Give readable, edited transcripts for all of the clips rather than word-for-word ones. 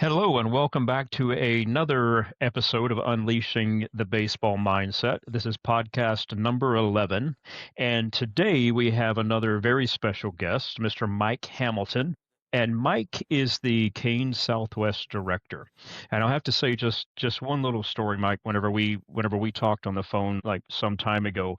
Hello, and welcome back to another episode of Unleashing the Baseball Mindset. This is podcast number 11. And today we have another very special guest, Mr. Mike Hamilton. And Mike is the Kane Southwest director. And I'll have to say just one little story, Mike, whenever we talked on the phone like some time ago.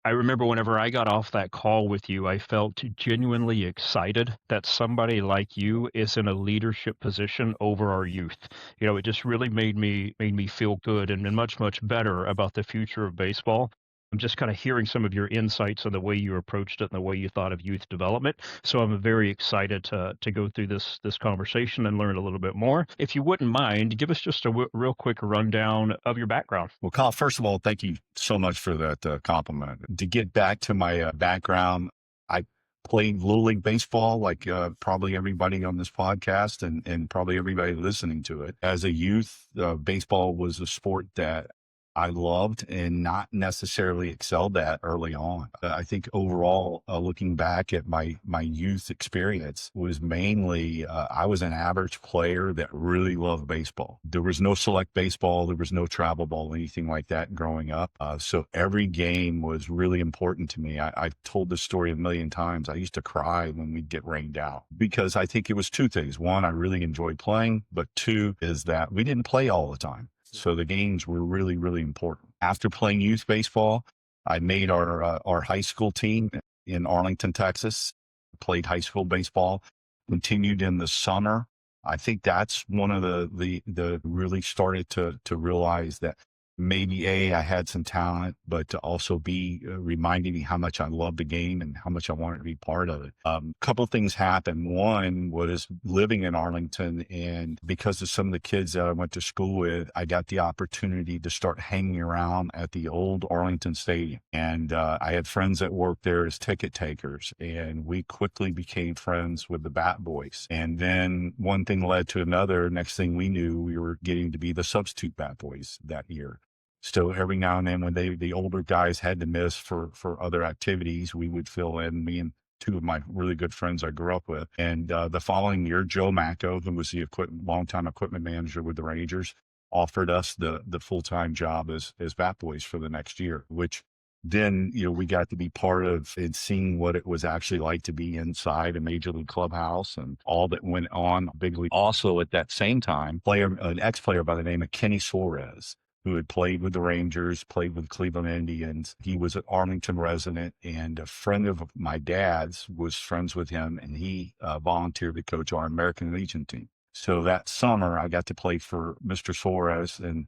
I remember whenever I got off that call with you, I felt genuinely excited that somebody like you is in a leadership position over our youth. It just really made me feel good and much better about the future of baseball. I'm just kind of hearing some of your insights on the way you approached it and the way you thought of youth development. So I'm very excited to go through this conversation and learn a little bit more. If you wouldn't mind, give us just a real quick rundown of your background. Well, Kyle, first of all, thank you so much for that compliment. To get back to my background, I played Little League Baseball like probably everybody on this podcast and probably everybody listening to it. As a youth, baseball was a sport that I loved and not necessarily excelled at early on. I think overall, looking back at my youth experience was mainly, I was an average player that really loved baseball. There was no select baseball. There was no travel ball, anything like that growing up. So every game was really important to me. I've told this story a million times. I used to cry when we'd get rained out because I think it was two things. One, I really enjoyed playing, but two is that we didn't play all the time. So the games were really, really important. After playing youth baseball, I made our high school team in Arlington, Texas, played high school baseball, continued in the summer. I think that's one of the really started to realize that maybe I had some talent, but to also be reminding me how much I love the game and how much I wanted to be part of it. A couple of things happened. One was living in Arlington, and because of some of the kids that I went to school with, I got the opportunity to start hanging around at the old Arlington Stadium. And I had friends that worked there as ticket takers, and we quickly became friends with the Bat Boys. And then one thing led to another. Next thing we knew, we were getting to be the substitute Bat Boys that year. So every now and then when the older guys had to miss for other activities, we would fill in, me and two of my really good friends I grew up with. And the following year, Joe Macko, who was the longtime equipment manager with the Rangers, offered us the full-time job as Bat Boys for the next year, which then, we got to be part of and seeing what it was actually like to be inside a major league clubhouse and all that went on big league. Also at that same time, an ex-player by the name of Kenny Suarez, who had played with the Rangers, played with Cleveland Indians. He was an Arlington resident, and a friend of my dad's was friends with him, and he volunteered to coach our American Legion team. So that summer, I got to play for Mr. Suarez, and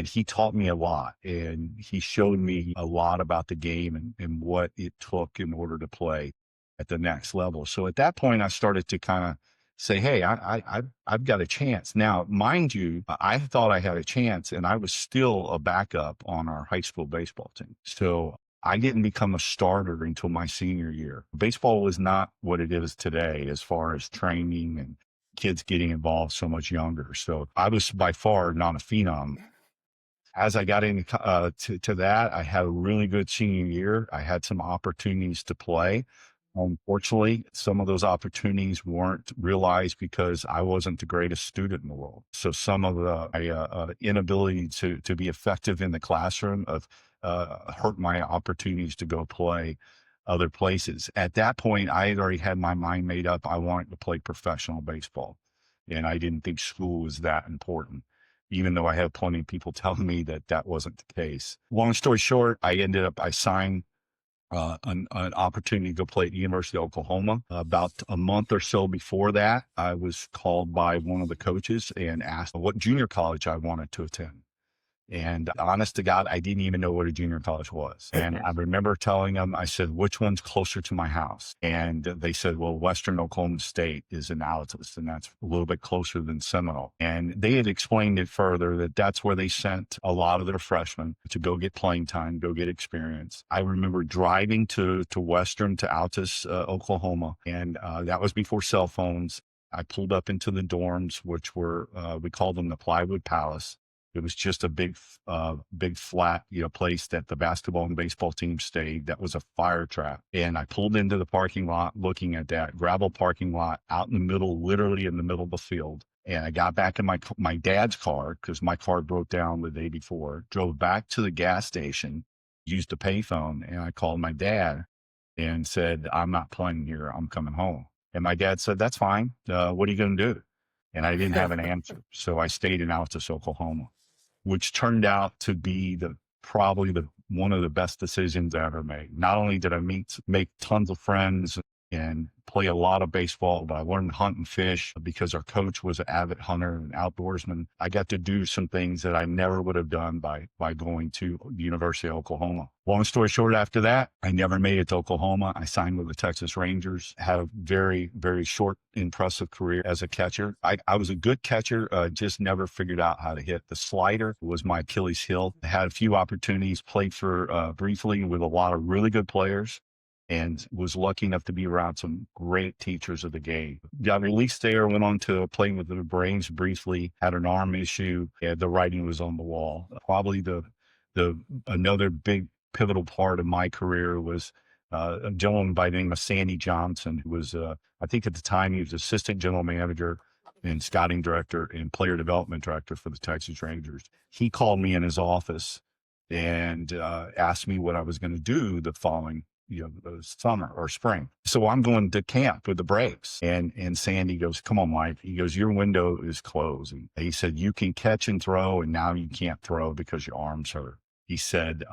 he taught me a lot, and he showed me a lot about the game and what it took in order to play at the next level. So at that point, I started to kind of say, hey, I've got a chance. Now, mind you, I thought I had a chance, and I was still a backup on our high school baseball team. So I didn't become a starter until my senior year. Baseball was not what it is today as far as training and kids getting involved so much younger. So I was by far not a phenom. As I got into to that, I had a really good senior year. I had some opportunities to play. Unfortunately, some of those opportunities weren't realized because I wasn't the greatest student in the world. So some of the inability to be effective in the classroom of hurt my opportunities to go play other places. At that point, I had already had my mind made up. I wanted to play professional baseball, and I didn't think school was that important, even though I had plenty of people telling me that that wasn't the case. Long story short, I signed an opportunity to go play at the University of Oklahoma. About a month or so before that, I was called by one of the coaches and asked what junior college I wanted to attend. And honest to God, I didn't even know what a junior college was. And I remember telling them, I said, which one's closer to my house? And they said, well, Western Oklahoma State is in Altus, and that's a little bit closer than Seminole. And they had explained it further that that's where they sent a lot of their freshmen to go get playing time, go get experience. I remember driving to Western, to Altus, Oklahoma, and that was before cell phones. I pulled up into the dorms, which were, we called them the Plywood Palace. It was just a big flat, place that the basketball and baseball team stayed. That was a fire trap. And I pulled into the parking lot looking at that gravel parking lot out in the middle, literally in the middle of the field. And I got back in my dad's car because my car broke down the day before, drove back to the gas station, used a payphone, and I called my dad and said, I'm not playing here. I'm coming home. And my dad said, that's fine. What are you going to do? And I didn't have an answer. So I stayed in Altus, Oklahoma, which turned out to be probably one of the best decisions I ever made. Not only did I make tons of friends and play a lot of baseball, but I learned to hunt and fish because our coach was an avid hunter and outdoorsman. I got to do some things that I never would have done by going to the University of Oklahoma. Long story short, after that, I never made it to Oklahoma. I signed with the Texas Rangers, had a very, very short, impressive career as a catcher. I was a good catcher, just never figured out how to hit. The slider was my Achilles heel. I had a few opportunities, played for briefly with a lot of really good players, and was lucky enough to be around some great teachers of the game. Got released there, went on to play with the Braves briefly, had an arm issue, and the writing was on the wall. Probably the another big pivotal part of my career was a gentleman by the name of Sandy Johnson, who was, I think at the time he was assistant general manager and scouting director and player development director for the Texas Rangers. He called me in his office and asked me what I was going to do the following summer or spring. So I'm going to camp with the Braves. And Sandy goes, come on, Mike. He goes, your window is closed. And he said, you can catch and throw, and now you can't throw because your arm's hurt. He said,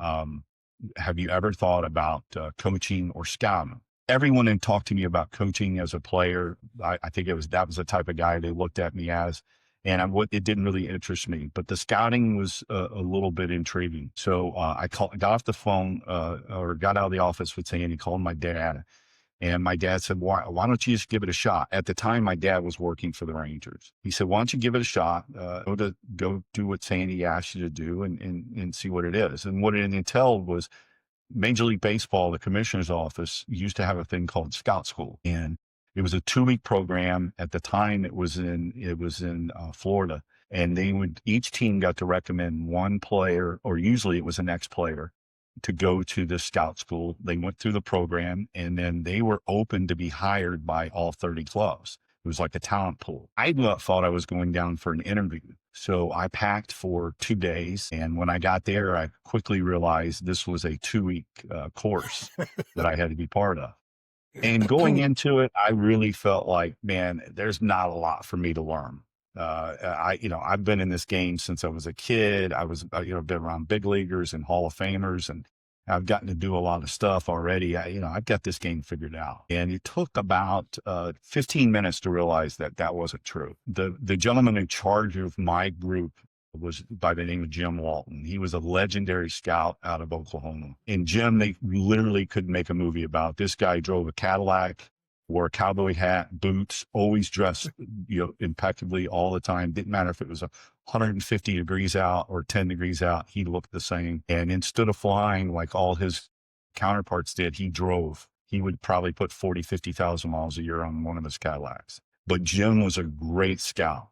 have you ever thought about coaching or scouting? Everyone had talked to me about coaching as a player. I think that was the type of guy they looked at me as. And it didn't really interest me, but the scouting was a little bit intriguing. So I got off the phone or got out of the office with Sandy, called my dad. And my dad said, why don't you just give it a shot? At the time, my dad was working for the Rangers. He said, why don't you give it a shot? Go do what Sandy asked you to do and see what it is. And what it entailed was Major League Baseball, the commissioner's office, used to have a thing called Scout School. And it was a 2-week program. At the time, it was in Florida. And each team got to recommend one player, or usually it was an ex-player, to go to the scout school. They went through the program, and then they were open to be hired by all 30 clubs. It was like a talent pool. I thought I was going down for an interview. So I packed for 2 days. And when I got there, I quickly realized this was a 2-week course that I had to be part of. And going into it, I really felt like, man, there's not a lot for me to learn. I've been in this game since I was a kid. I was, been around big leaguers and Hall of Famers, and I've gotten to do a lot of stuff already. I've got this game figured out. And it took about 15 minutes to realize that wasn't true. The gentleman in charge of my group was by the name of Jim Walton. He was a legendary scout out of Oklahoma. And Jim, they literally could make a movie about. This guy drove a Cadillac, wore a cowboy hat, boots, always dressed, impeccably all the time. Didn't matter if it was 150 degrees out or 10 degrees out, he looked the same. And instead of flying like all his counterparts did, he drove. He would probably put 40, 50,000 miles a year on one of his Cadillacs. But Jim was a great scout.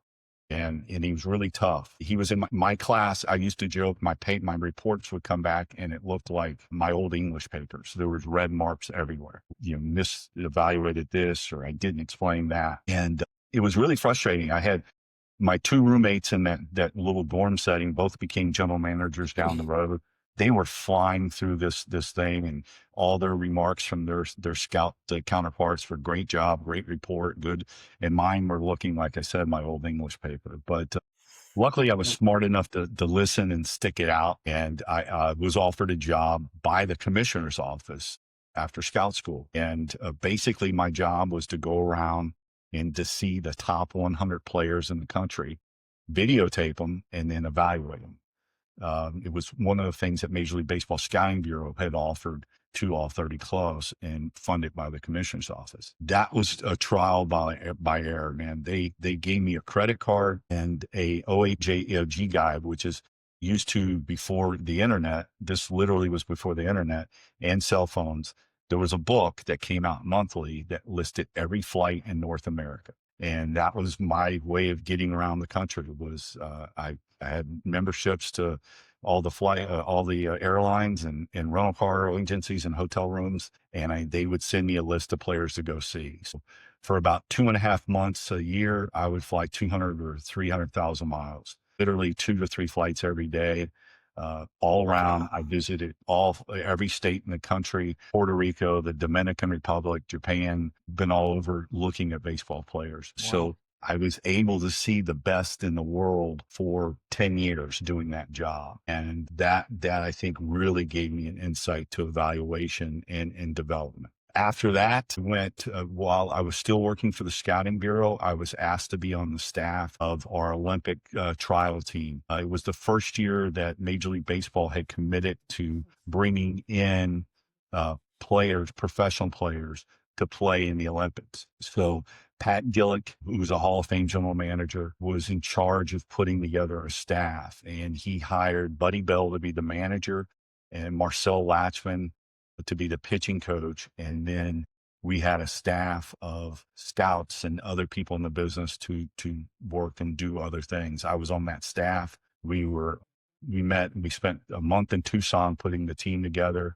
And he was really tough. He was in my class. I used to joke, my reports would come back and it looked like my old English papers. There was red marks everywhere. Misevaluated this, or I didn't explain that. And it was really frustrating. I had my 2 roommates in that little dorm setting, both became general managers down the road. They were flying through this thing, and all their remarks from their scout counterparts were great job, great report, good. And mine were looking, like I said, my old English paper. But luckily I was smart enough to listen and stick it out. And I was offered a job by the commissioner's office after scout school. And basically my job was to go around and to see the top 100 players in the country, videotape them, and then evaluate them. It was one of the things that Major League Baseball Scouting Bureau had offered to all 30 clubs and funded by the commissioner's office. That was a trial by error, man. They gave me a credit card and a OHG guide, which is used to before the internet. This literally was before the internet and cell phones. There was a book that came out monthly that listed every flight in North America. And that was my way of getting around the country. I had memberships to all the airlines and rental car agencies and hotel rooms, and they would send me a list of players to go see. So for about 2.5 months a year, I would fly 200 or 300,000 miles, literally 2 to 3 flights every day. All around, I visited every state in the country, Puerto Rico, the Dominican Republic, Japan, been all over looking at baseball players. Wow. So I was able to see the best in the world for 10 years doing that job. And that I think really gave me an insight to evaluation and development. After that, while I was still working for the Scouting Bureau, I was asked to be on the staff of our Olympic trial team. It was the first year that Major League Baseball had committed to bringing in players, professional players, to play in the Olympics. So Pat Gillick, who was a Hall of Fame general manager, was in charge of putting together a staff, and he hired Buddy Bell to be the manager and Marcel Latchman to be the pitching coach. And then we had a staff of scouts and other people in the business to work and do other things. I was on that staff. We met and we spent a month in Tucson putting the team together.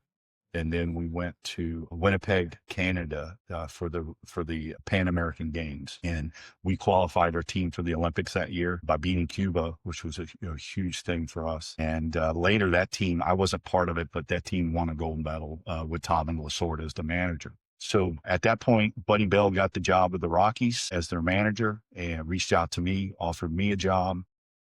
And then we went to Winnipeg, Canada, for the Pan American Games, and we qualified our team for the Olympics that year by beating Cuba, which was a huge thing for us. And later, that team, I wasn't part of it, but that team won a gold medal with Tom and Lasorda as the manager. So at that point, Buddy Bell got the job with the Rockies as their manager and reached out to me, offered me a job.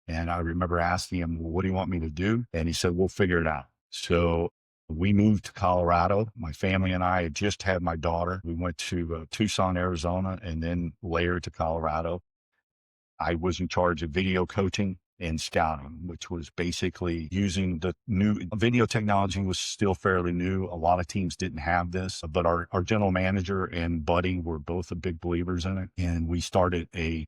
And I remember asking him, well, what do you want me to do? And he said, we'll figure it out. So we moved to Colorado. My family and I had just had my daughter. We went to Tucson, Arizona, and then later to Colorado. I was in charge of video coaching and scouting, which was basically using the new video technology was still fairly new. A lot of teams didn't have this, but our general manager and Buddy were both big believers in it. And we started a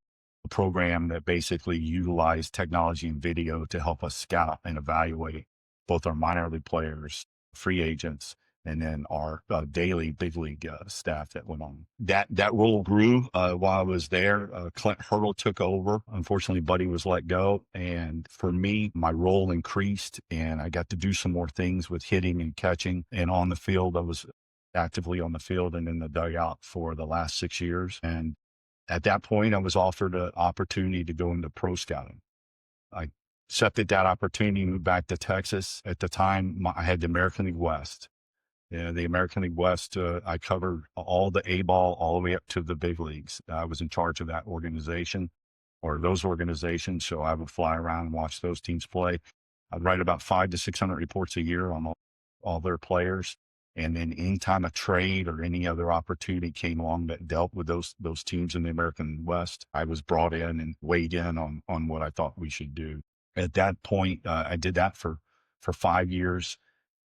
program that basically utilized technology and video to help us scout and evaluate both our minor league players, free agents, and then our daily big league staff that went on. That role grew while I was there. Clint Hurdle took over. Unfortunately, Buddy was let go. And for me, my role increased and I got to do some more things with hitting and catching. And on the field, I was actively on the field and in the dugout for the last 6 years. And at that point, I was offered an opportunity to go into pro scouting. I accepted that opportunity, moved back to Texas. At the time, I had the American League West. The American League West, I covered all the A-ball all the way up to the big leagues. I was in charge of that organization or those organizations. So I would fly around and watch those teams play. I'd write about 500 to 600 reports a year on all their players. And then anytime a trade or any other opportunity came along that dealt with those teams in the American West, I was brought in and weighed in on what I thought we should do. At that point, I did that for 5 years.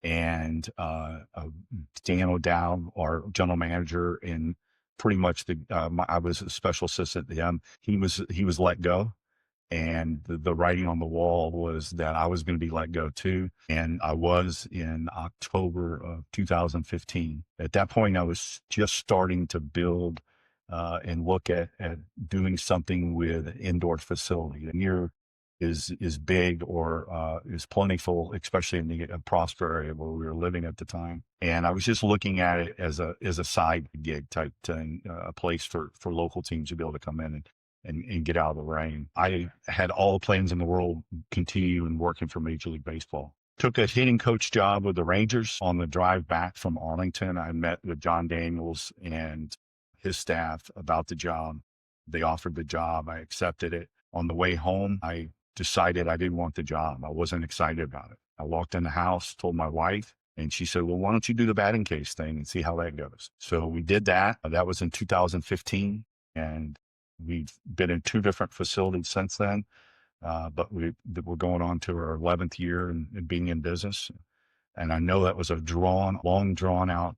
And Dan O'Dowd, our general manager, and pretty much I was a special assistant to him. He was let go, and the writing on the wall was that I was going to be let go too. And I was in October of 2015. At that point, I was just starting to build and look at doing something with an indoor facility. Near is big or is plentiful, especially in the Prosper area where we were living at the time. And I was just looking at it as a side gig type thing, a place for local teams to be able to come in and get out of the rain. I had all the plans in the world continuing working for Major League Baseball. Took a hitting coach job with the Rangers. On the drive back from Arlington, I met with John Daniels and his staff about the job. They offered the job. I accepted it. On the way home, I decided I didn't want the job. I wasn't excited about it. I walked in the house, told my wife, and she said, well, why don't you do the batting case thing and see how that goes? So we did that. That was in 2015. And we've been in 2 different facilities since then. But we're going on to our 11th year in being in business. And I know that was a long drawn out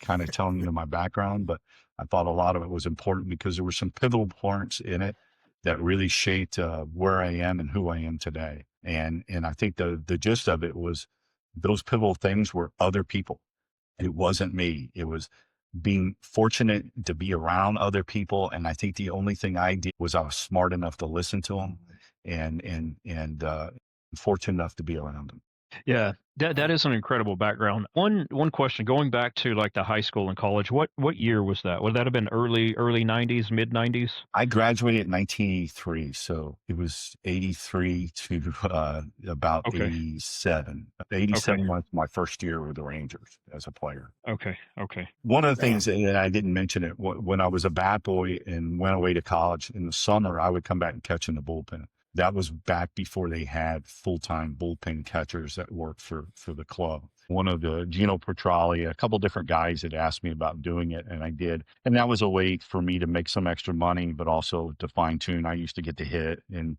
kind of telling you my background, but I thought a lot of it was important because there were some pivotal points in it that really shaped where I am and who I am today. And I think the gist of it was those pivotal things were other people. It wasn't me. It was being fortunate to be around other people. And I think the only thing I did was I was smart enough to listen to them and fortunate enough to be around them. Yeah, that is an incredible background. One question, going back to like the high school and college, what year was that? Would that have been early 90s, mid 90s? I graduated in 1983, so it was 83 to about Okay. 87. Okay. 87 was my first year with the Rangers as a player. Okay. Okay. One of the Man, things, and I didn't mention it, when I was a bat boy and went away to college in the summer, I would come back and catch in the bullpen. That was back before they had full-time bullpen catchers that worked for the club. One of the Gino Petrali, a couple different guys had asked me about doing it, and I did. And that was a way for me to make some extra money, but also to fine tune. I used to get to hit and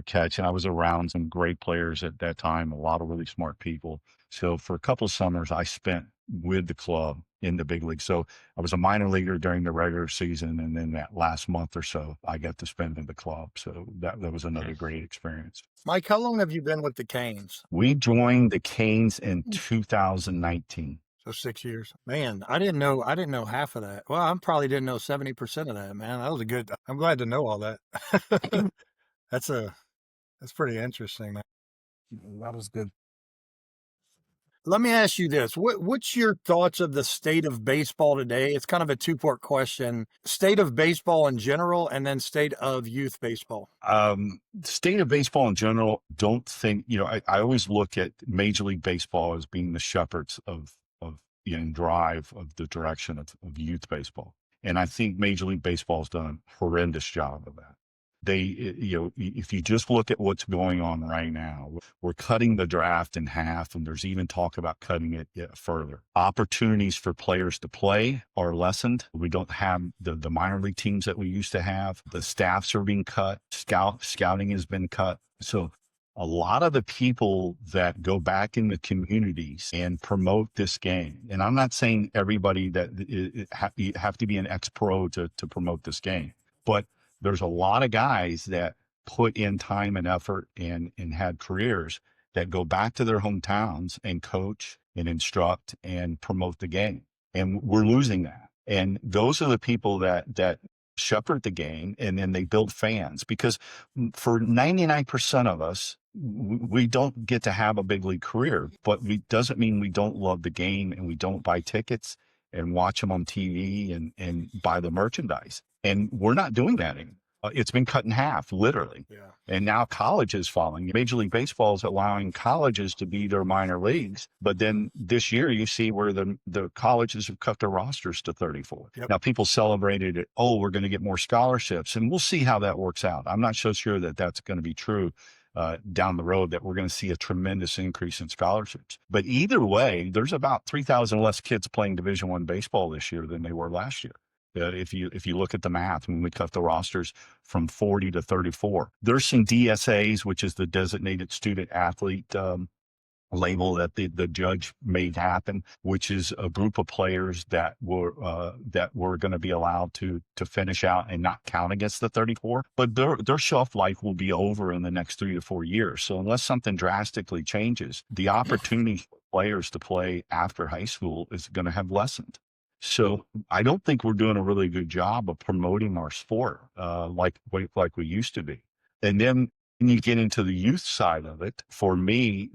catch, and I was around some great players at that time, a lot of really smart people. So for a couple of summers, I spent with the club in the big league. So I was a minor leaguer during the regular season, and then that last month or so, I got to spend in the club. So that was another great experience. Mike, how long have you been with the Canes? We joined the Canes in 2019. So 6 years. Man, I didn't know half of that. Well, I probably didn't know 70% of that, man. That was I'm glad to know all that. That's pretty interesting, man. That was good. Let me ask you this. What's your thoughts of the state of baseball today? It's kind of a two-part question. State of baseball in general, and then state of youth baseball. State of baseball in general, don't think, I always look at Major League Baseball as being the shepherds of drive of the direction of youth baseball. And I think Major League Baseball has done a horrendous job of that. If you just look at what's going on right now, we're cutting the draft in half, and there's even talk about cutting it yet further. Opportunities for players to play are lessened. We don't have the minor league teams that we used to have. The staffs are being cut. Scouting has been cut. So a lot of the people that go back in the communities and promote this game, and I'm not saying everybody that you have to be an ex-pro to promote this game, but there's a lot of guys that put in time and effort and had careers that go back to their hometowns and coach and instruct and promote the game. And we're losing that. And those are the people that shepherd the game, and then they build fans, because for 99% of us, we don't get to have a big league career, but doesn't mean we don't love the game and we don't buy tickets and watch them on TV and buy the merchandise. And we're not doing that anymore. It's been cut in half, literally. Yeah. And now college is following. Major League Baseball is allowing colleges to be their minor leagues. But then this year you see where the colleges have cut their rosters to 34. Yep. Now people celebrated it. Oh, we're going to get more scholarships. And we'll see how that works out. I'm not so sure that that's going to be true down the road, that we're going to see a tremendous increase in scholarships. But either way, there's about 3,000 less kids playing Division I baseball this year than they were last year. If you look at the math, when we cut the rosters from 40 to 34, there's some DSAs, which is the designated student athlete label that the judge made happen, which is a group of players that were going to be allowed to finish out and not count against the 34. But their shelf life will be over in the next 3 to 4 years. So unless something drastically changes, the opportunity for players to play after high school is going to have lessened. So I don't think we're doing a really good job of promoting our sport like we used to be. And then when you get into the youth side of it, for me,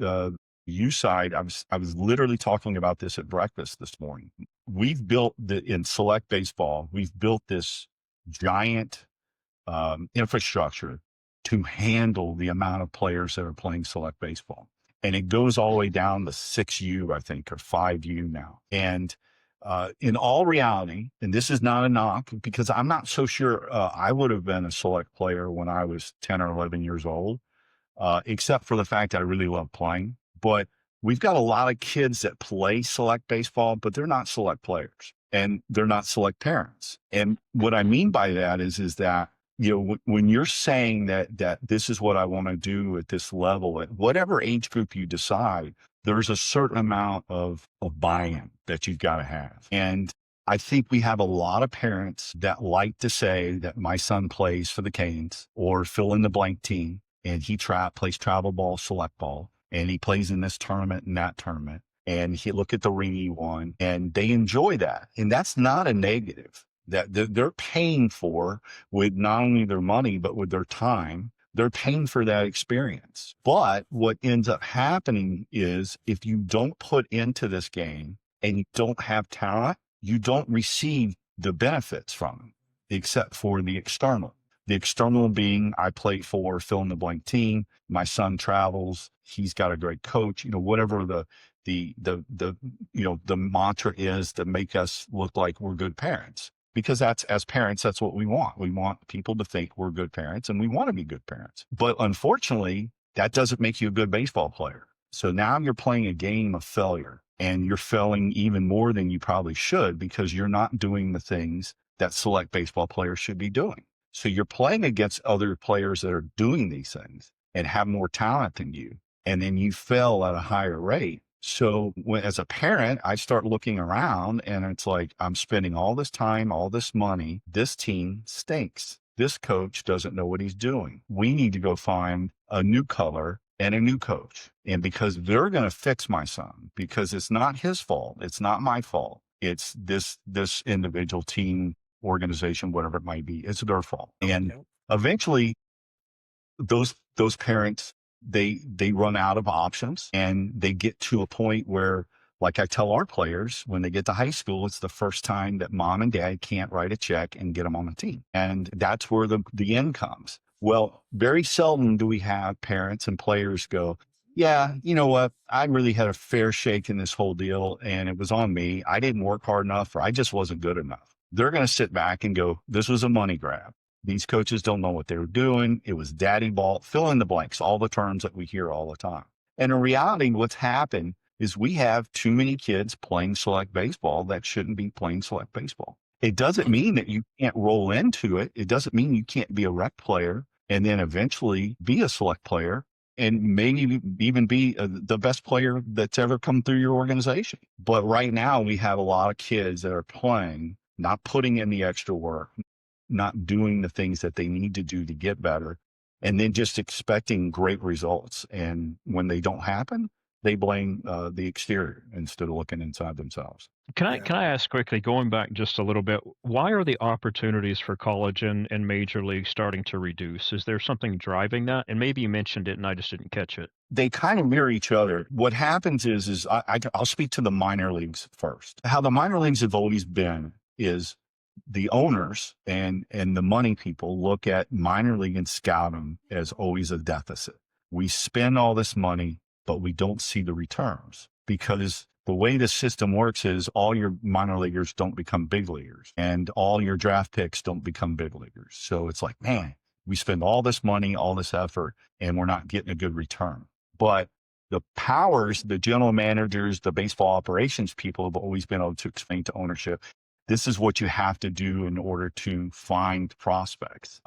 youth side, I was literally talking about this at breakfast this morning. We've built in select baseball, we've built this giant infrastructure to handle the amount of players that are playing select baseball. And it goes all the way down to 6U, I think, or 5U now. And in all reality, and this is not a knock, because I'm not so sure I would have been a select player when I was 10 or 11 years old, except for the fact that I really love playing. But we've got a lot of kids that play select baseball, but they're not select players and they're not select parents. And what I mean by that is that, when you're saying that this is what I want to do at this level, at whatever age group you decide, there's a certain amount of buy-in that you've got to have. And I think we have a lot of parents that like to say that my son plays for the Canes or fill in the blank team, and he plays travel ball, select ball, and he plays in this tournament and that tournament, and he look at the ring he won, and they enjoy that. And that's not a negative that they're paying for with not only their money, but with their time. They're paying for that experience. But what ends up happening is if you don't put into this game and you don't have talent, you don't receive the benefits from it, except for the external. The external being I play for fill in the blank team. My son travels. He's got a great coach, whatever the mantra is to make us look like we're good parents. Because as parents, that's what we want. We want people to think we're good parents and we want to be good parents. But unfortunately, that doesn't make you a good baseball player. So now you're playing a game of failure and you're failing even more than you probably should because you're not doing the things that select baseball players should be doing. So you're playing against other players that are doing these things and have more talent than you. And then you fail at a higher rate. So as a parent, I start looking around and it's like, I'm spending all this time, all this money. This team stinks. This coach doesn't know what he's doing. We need to go find a new color and a new coach. And because they're going to fix my son, because it's not his fault. It's not my fault. It's this individual team, organization, whatever it might be. It's their fault. And eventually those parents, they run out of options and they get to a point where, like I tell our players, when they get to high school, it's the first time that mom and dad can't write a check and get them on the team. And that's where the end comes. Well, very seldom do we have parents and players go, yeah, you know what? I really had a fair shake in this whole deal and it was on me. I didn't work hard enough or I just wasn't good enough. They're going to sit back and go, this was a money grab. These coaches don't know what they were doing. It was daddy ball, fill in the blanks, all the terms that we hear all the time. And in reality, what's happened is we have too many kids playing select baseball that shouldn't be playing select baseball. It doesn't mean that you can't roll into it. It doesn't mean you can't be a rec player and then eventually be a select player and maybe even be the best player that's ever come through your organization. But right now we have a lot of kids that are playing, not putting in the extra work, not doing the things that they need to do to get better, and then just expecting great results. And when they don't happen, they blame the exterior instead of looking inside themselves. Can I ask quickly, going back just a little bit, why are the opportunities for college and major league starting to reduce? Is there something driving that? And maybe you mentioned it and I just didn't catch it. They kind of mirror each other. What happens is I'll speak to the minor leagues first. How the minor leagues have always been is the owners and the money people look at minor league and scouting as always a deficit. We spend all this money, but we don't see the returns because the way the system works is all your minor leaguers don't become big leaguers and all your draft picks don't become big leaguers. So it's like, man, we spend all this money, all this effort, and we're not getting a good return. But the powers, the general managers, the baseball operations people have always been able to explain to ownership, this is what you have to do in order to find prospects.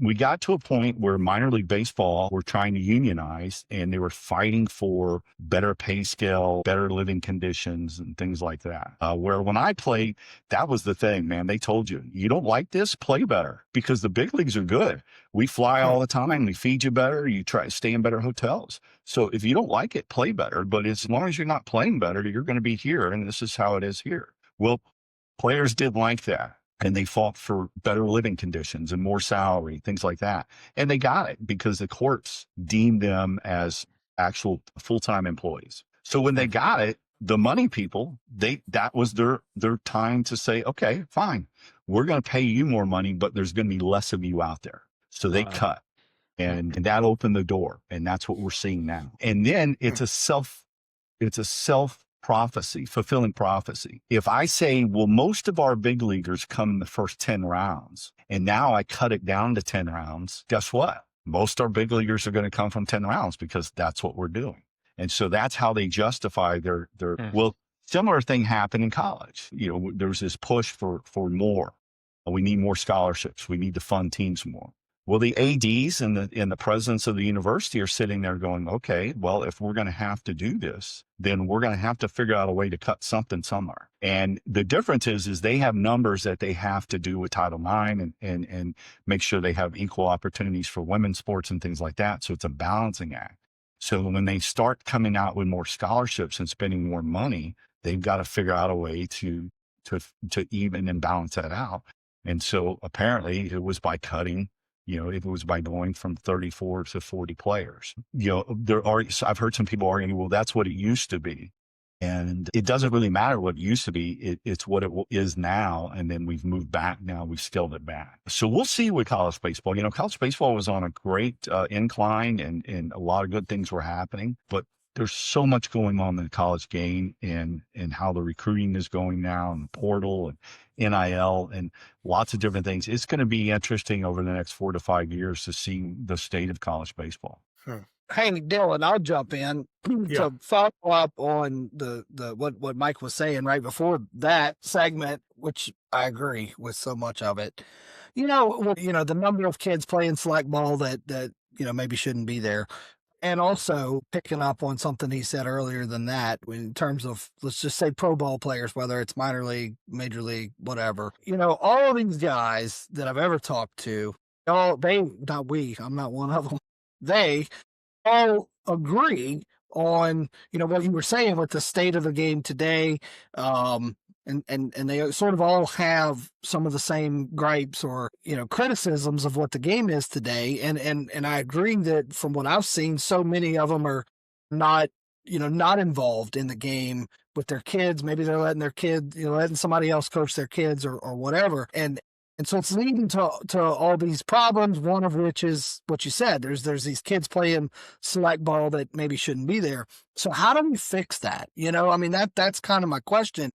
We got to a point where minor league baseball were trying to unionize and they were fighting for better pay scale, better living conditions and things like that. Where when I played, that was the thing, man. They told you, you don't like this, play better because the big leagues are good. We fly all the time. We feed you better. You try to stay in better hotels. So if you don't like it, play better. But as long as you're not playing better, you're going to be here. And this is how it is here. Well, players did like that. And they fought for better living conditions and more salary, things like that. And they got it because the courts deemed them as actual full-time employees. So when they got it, the money people, that was their time to say, okay, fine, we're going to pay you more money, but there's going to be less of you out there. So they cut and that opened the door. And that's what we're seeing now. And then it's a self prophecy, fulfilling prophecy. If I say, well, most of our big leaguers come in the first 10 rounds, and now I cut it down to 10 rounds, guess what? Most of our big leaguers are going to come from 10 rounds because that's what we're doing. And so that's how they justify their well, similar thing happened in college. There's this push for more. We need more scholarships. We need to fund teams more. Well, the ADs and the presidents of the university are sitting there going, okay, well, if we're going to have to do this, then we're going to have to figure out a way to cut something somewhere. And the difference is they have numbers that they have to do with Title IX and make sure they have equal opportunities for women's sports and things like that. So it's a balancing act. So when they start coming out with more scholarships and spending more money, they've got to figure out a way to even and balance that out. And so apparently it was by cutting If it was by going from 34 to 40 players. I've heard some people arguing, well, that's what it used to be. And it doesn't really matter what it used to be. It's what it is now. And then we've moved back now. We've scaled it back. So we'll see with college baseball. College baseball was on a great incline and a lot of good things were happening. But there's so much going on in the college game and how the recruiting is going now and the portal and NIL and lots of different things. It's going to be interesting over the next 4 to 5 years to see the state of college baseball. Hey, Dylan, I'll jump in to follow up on the what Mike was saying right before that segment, which I agree with so much of it. The number of kids playing select ball that maybe shouldn't be there. And also picking up on something he said earlier than that, in terms of, let's just say, pro ball players, whether it's minor league, major league, whatever. All of these guys that I've ever talked to, I'm not one of them. They all agree on, what you were saying with the state of the game today. And they sort of all have some of the same gripes or, criticisms of what the game is today. And I agree that from what I've seen, so many of them are not involved in the game with their kids. Maybe they're letting their kids, letting somebody else coach their kids or whatever. And so it's leading to all these problems, one of which is what you said. There's these kids playing select ball that maybe shouldn't be there. So how do we fix that? That's kind of my question.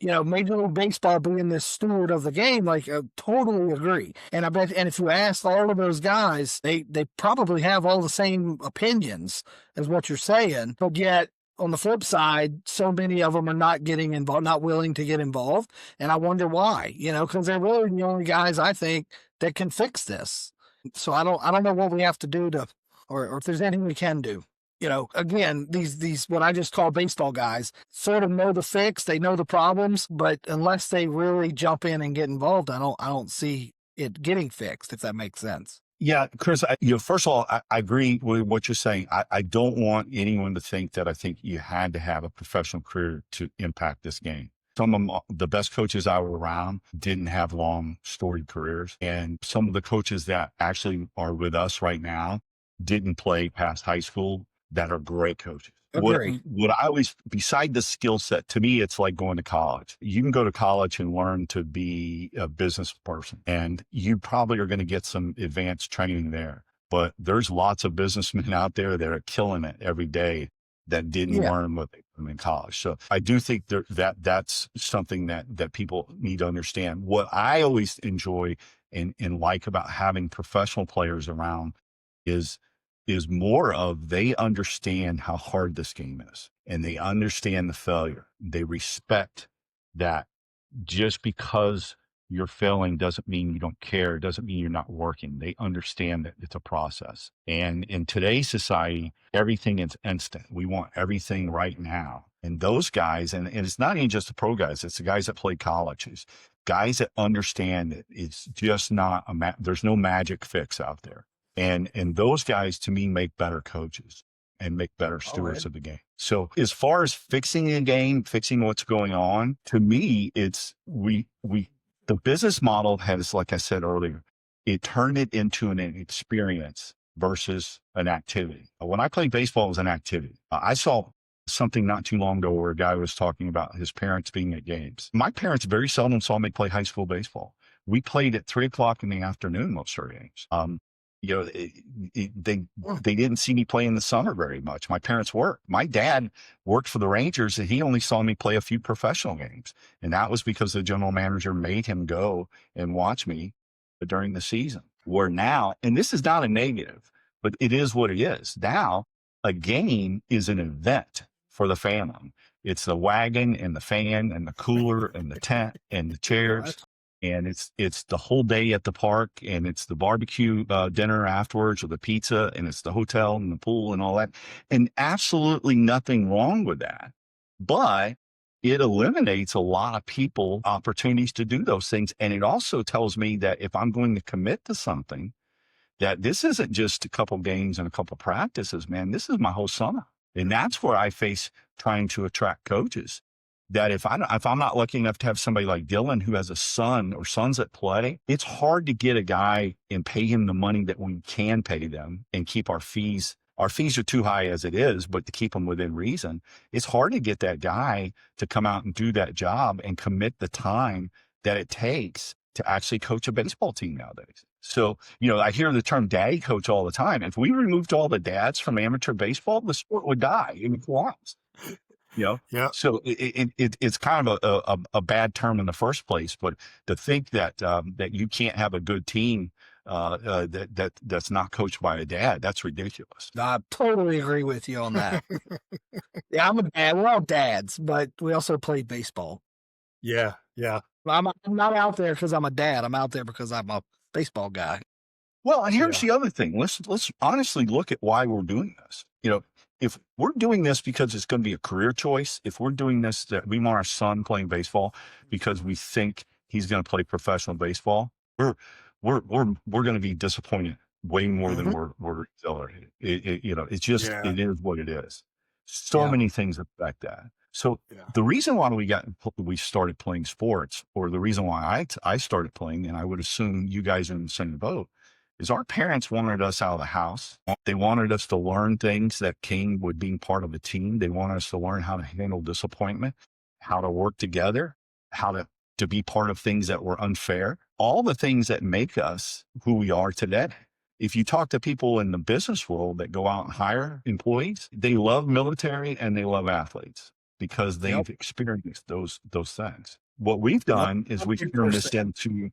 Major League Baseball being this steward of the game, I totally agree. And I bet, and if you ask all of those guys, they probably have all the same opinions as what you're saying. But yet, on the flip side, so many of them are not getting involved, not willing to get involved. And I wonder why, because they're really the only guys I think that can fix this. So I don't know what we have to do or if there's anything we can do. Again, these what I just call baseball guys sort of know the fix, they know the problems, but unless they really jump in and get involved, I don't see it getting fixed, if that makes sense. Yeah, Chris, first of all, I agree with what you're saying. I don't want anyone to think that I think you had to have a professional career to impact this game. Some of the best coaches I was around didn't have long storied careers. And some of the coaches that actually are with us right now didn't play past high school that are great coaches. What I always, beside the skill set, to me, it's like going to college. You can go to college and learn to be a business person, and you probably are going to get some advanced training there. But there's lots of businessmen out there that are killing it every day that didn't learn what they learned in college. So I do think that's something that people need to understand. What I always enjoy and like about having professional players around is more of, they understand how hard this game is and they understand the failure. They respect that just because you're failing doesn't mean you don't care. It doesn't mean you're not working. They understand that it's a process. And in today's society, everything is instant. We want everything right now. And those guys, and it's not even just the pro guys, it's the guys that play college, it's guys that understand that it's just not there's no magic fix out there. And those guys, to me, make better coaches and make better stewards of the game. So as far as fixing a game, fixing what's going on, to me, it's the business model has, like I said earlier, it turned it into an experience versus an activity. When I played baseball, it was an activity. I saw something not too long ago where a guy was talking about his parents being at games. My parents very seldom saw me play high school baseball. We played at 3:00 in the afternoon most of our games. They didn't see me play in the summer very much. My parents worked. My dad worked for the Rangers, and he only saw me play a few professional games. And that was because the general manager made him go and watch me during the season. Where now, and this is not a negative, but it is what it is. Now, a game is an event for the family. It's the wagon and the fan and the cooler and the tent and the chairs. And it's the whole day at the park, and it's the barbecue dinner afterwards, or the pizza, and it's the hotel and the pool and all that. And absolutely nothing wrong with that. But it eliminates a lot of people opportunities to do those things. And it also tells me that if I'm going to commit to something, that this isn't just a couple games and a couple practices, man. This is my whole summer. And that's where I face trying to attract coaches. that if I'm not lucky enough to have somebody like Dylan who has a son or sons that play, it's hard to get a guy and pay him the money that we can pay them and keep our fees. Our fees are too high as it is, but to keep them within reason, it's hard to get that guy to come out and do that job and commit the time that it takes to actually coach a baseball team nowadays. So, I hear the term daddy coach all the time. If we removed all the dads from amateur baseball, the sport would die in collapse. Yeah. So it's kind of a bad term in the first place, but to think that that you can't have a good team that's not coached by a dad, that's ridiculous. I totally agree with you on that. Yeah, I'm a dad. We're all dads, but we also played baseball. Yeah. I'm not out there because I'm a dad. I'm out there because I'm a baseball guy. Well, and here's the other thing. Let's honestly look at why we're doing this. If we're doing this because it's going to be a career choice, if we're doing this that we want our son playing baseball because we think he's going to play professional baseball, we're going to be disappointed way more than we're exhilarated. It's just it is what it is. So many things affect that. So the reason why we started playing sports, or the reason why I started playing, and I would assume you guys are in the same boat, is our parents wanted us out of the house. They wanted us to learn things that came with being part of a team. They wanted us to learn how to handle disappointment, how to work together, how to be part of things that were unfair, all the things that make us who we are today. If you talk to people in the business world that go out and hire employees, they love military and they love athletes because they've experienced those things. What we've done is we've turned this into,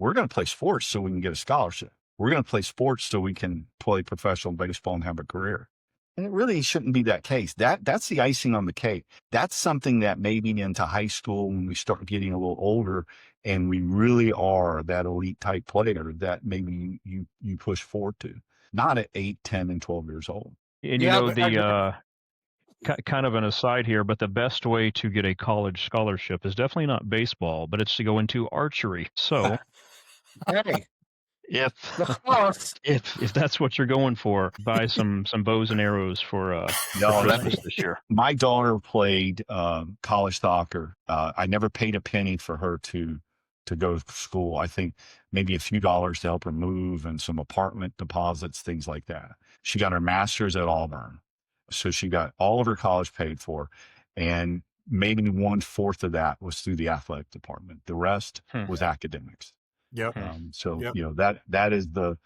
we're going to play sports so we can get a scholarship. We're going to play sports so we can play professional baseball and have a career. And it really shouldn't be that case. That's the icing on the cake. That's something that maybe into high school, when we start getting a little older and we really are that elite type player, that maybe you push forward to, not at 8, 10, and 12 years old. And kind of an aside here, but the best way to get a college scholarship is definitely not baseball, but it's to go into archery. So hey, if that's what you're going for, buy some bows and arrows for Christmas this year. My daughter played college soccer. I never paid a penny for her to go to school. I think maybe a few dollars to help her move and some apartment deposits, things like that. She got her master's at Auburn. So she got all of her college paid for, and maybe 1/4 of that was through the athletic department. The rest was academics. Yep. That is the,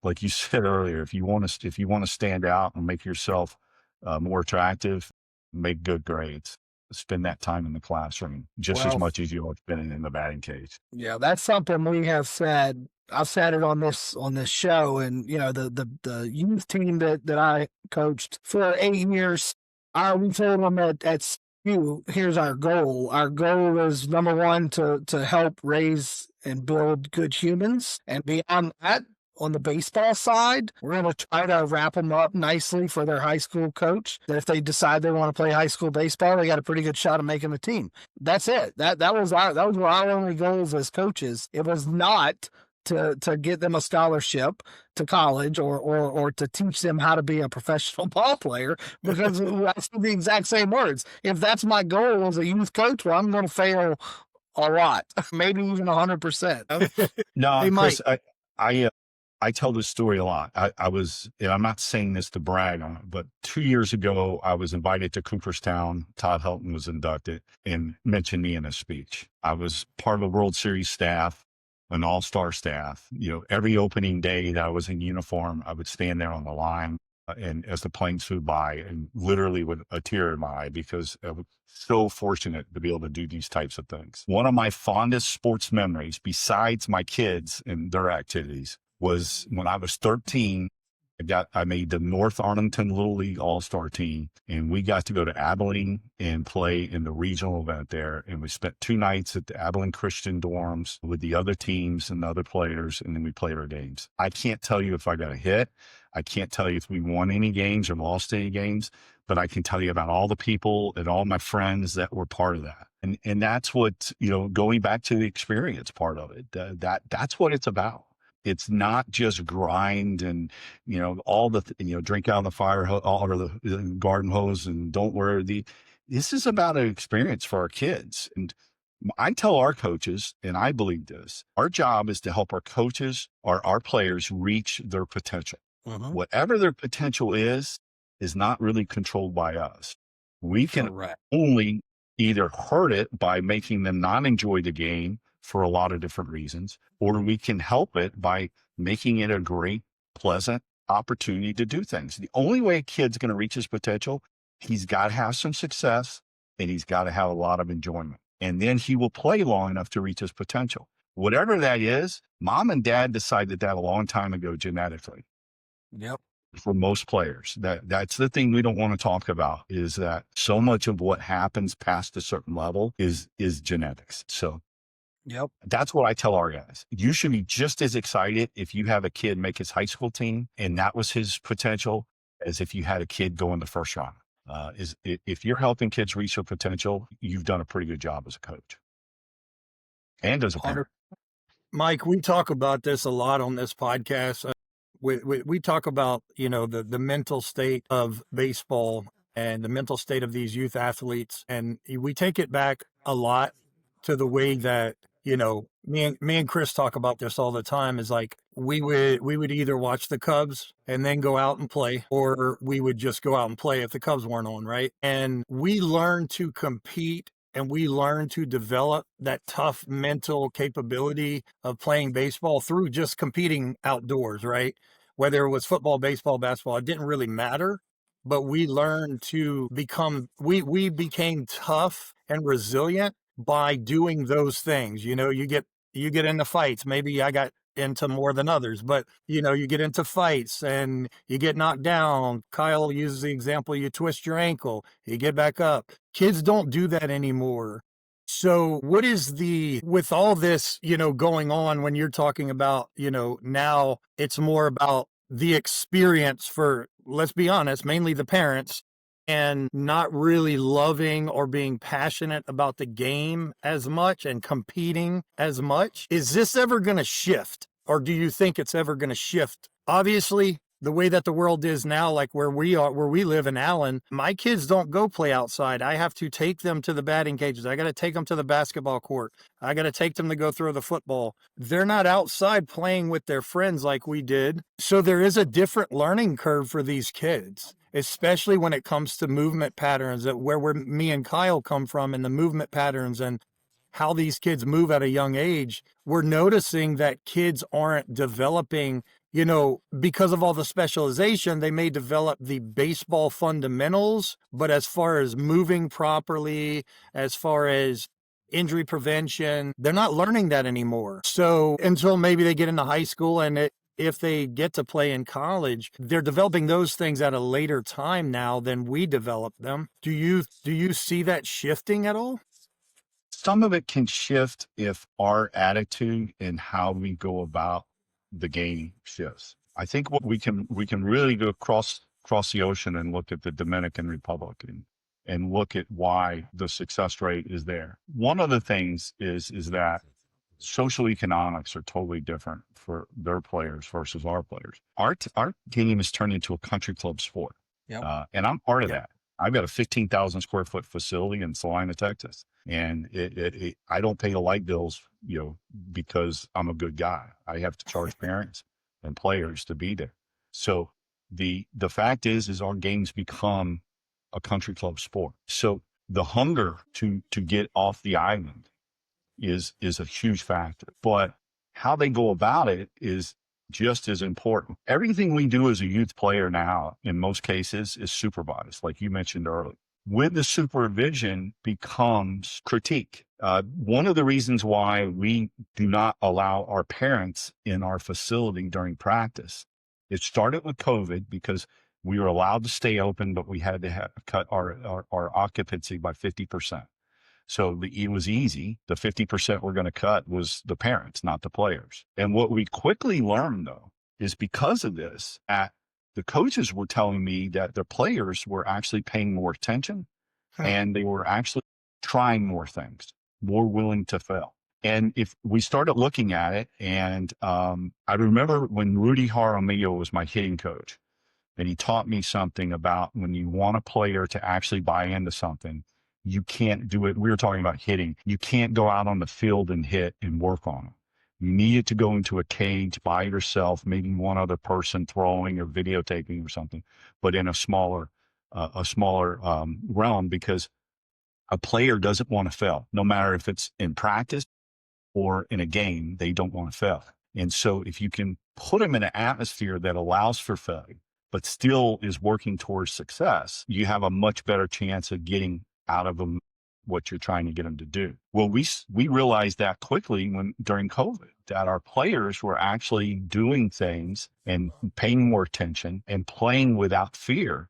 like you said earlier, if you want to stand out and make yourself more attractive, make good grades. Spend that time in the classroom just as much as you are spending in the batting cage. Yeah, that's something we have said. I've said it on this show, and the youth team that I coached for 8 years, we told them at CU, here's our goal. Our goal is, number one, to help raise and build good humans, and beyond that, on the baseball side, we're going to try to wrap them up nicely for their high school coach, that if they decide they want to play high school baseball, they got a pretty good shot of making the team. That's it. That was our only goals as coaches. It was not to get them a scholarship to college or to teach them how to be a professional ball player, because I said the exact same words. If that's my goal as a youth coach, well, I'm going to fail a lot, maybe even 100%. No, Chris, I tell this story a lot. I was, and I'm not saying this to brag on it, but 2 years ago, I was invited to Cooperstown. Todd Helton was inducted and mentioned me in a speech. I was part of the World Series staff, an all-star staff. Every opening day that I was in uniform, I would stand there on the line and as the planes flew by, and literally with a tear in my eye, because I was so fortunate to be able to do these types of things. One of my fondest sports memories, besides my kids and their activities, was when I was 13. I made the North Arlington Little League All-Star team, and we got to go to Abilene and play in the regional event there. And we spent 2 nights at the Abilene Christian dorms with the other teams and the other players, and then we played our games. I can't tell you if I got a hit. I can't tell you if we won any games or lost any games, but I can tell you about all the people and all my friends that were part of that. And that's what, going back to the experience part of it, that's what it's about. It's not just grind and, all the, drink out of the fire hose or the garden hose and don't wear this is about an experience for our kids. And I tell our coaches, and I believe this, our job is to help our coaches or our players reach their potential. Whatever their potential is not really controlled by us. We can Correct. only either hurt it by making them not enjoy the game for a lot of different reasons, or we can help it by making it a great, pleasant opportunity to do things. The only way a kid's going to reach his potential, he's got to have some success and he's got to have a lot of enjoyment. And then he will play long enough to reach his potential. Whatever that is, mom and dad decided that a long time ago genetically. Yep. For most players, that's the thing we don't want to talk about, is that so much of what happens past a certain level is genetics. So Yep. that's what I tell our guys. You should be just as excited if you have a kid make his high school team and that was his potential as if you had a kid go in the first round. If you're helping kids reach their potential, you've done a pretty good job as a coach and as a parent. Mike, we talk about this a lot on this podcast. We talk about, the mental state of baseball and the mental state of these youth athletes. And we take it back a lot to the way that, me and Chris talk about this all the time, is like, we would either watch the Cubs and then go out and play, or we would just go out and play if the Cubs weren't on, right? And we learn to compete and we learn to develop that tough mental capability of playing baseball through just competing outdoors, right? Whether it was football, baseball, basketball, it didn't really matter, but we learned to we became tough and resilient by doing those things. You get into fights. Maybe I got into more than others, but you get into fights and you get knocked down. Kyle uses the example, you twist your ankle, you get back up. Kids don't do that anymore. So what is with all this, going on, when you're talking about, now it's more about the experience for, let's be honest, mainly the parents, and not really loving or being passionate about the game as much and competing as much. Is this ever going to shift? Or do you think it's ever going to shift? Obviously, the way that the world is now, like where we live in Allen, my kids don't go play outside. I have to take them to the batting cages. I got to take them to the basketball court. I got to take them to go throw the football. They're not outside playing with their friends like we did. So there is a different learning curve for these kids, especially when it comes to movement patterns, where me and Kyle come from, and the movement patterns and how these kids move at a young age. We're noticing that kids aren't developing, because of all the specialization, they may develop the baseball fundamentals, but as far as moving properly, as far as injury prevention, they're not learning that anymore. So until maybe they get into high school, and if they get to play in college, they're developing those things at a later time now than we developed them. Do you see that shifting at all? Some of it can shift if our attitude and how we go about the game shifts. I think what we can really go across the ocean and look at the Dominican Republic and look at why the success rate is there. One of the things is that social economics are totally different for their players versus our players. Our game is turned into a country club sport. Yep. And I'm part of that. I've got a 15,000 square foot facility in Salina, Texas. And I don't pay the light bills, because I'm a good guy. I have to charge parents and players to be there. So the fact is our games become a country club sport. So the hunger to get off the island is a huge factor. But how they go about it is just as important. Everything we do as a youth player now, in most cases, is supervised, like you mentioned earlier. With the supervision becomes critique. One of the reasons why we do not allow our parents in our facility during practice, it started with COVID because we were allowed to stay open, but we had to cut our occupancy by 50%. So it was easy. The 50% we're going to cut was the parents, not the players. And what we quickly learned, though, is because of this, the coaches were telling me that the players were actually paying more attention and they were actually trying more things, more willing to fail. And if we started looking at it, and I remember when Rudy Jaramillo was my hitting coach, and he taught me something about when you want a player to actually buy into something, you can't do it. We were talking about hitting. You can't go out on the field and hit and work on them. You needed to go into a cage by yourself, maybe one other person throwing or videotaping or something, but in a smaller realm, because a player doesn't want to fail, no matter if it's in practice or in a game. They don't want to fail. And so if you can put them in an atmosphere that allows for failure, but still is working towards success, you have a much better chance of getting out of them what you're trying to get them to do. Well, we realized that quickly during COVID, that our players were actually doing things and paying more attention and playing without fear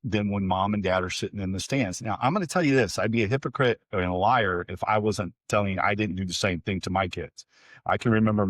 than when mom and dad are sitting in the stands. Now, I'm going to tell you this, I'd be a hypocrite and a liar if I wasn't telling you I didn't do the same thing to my kids. I can remember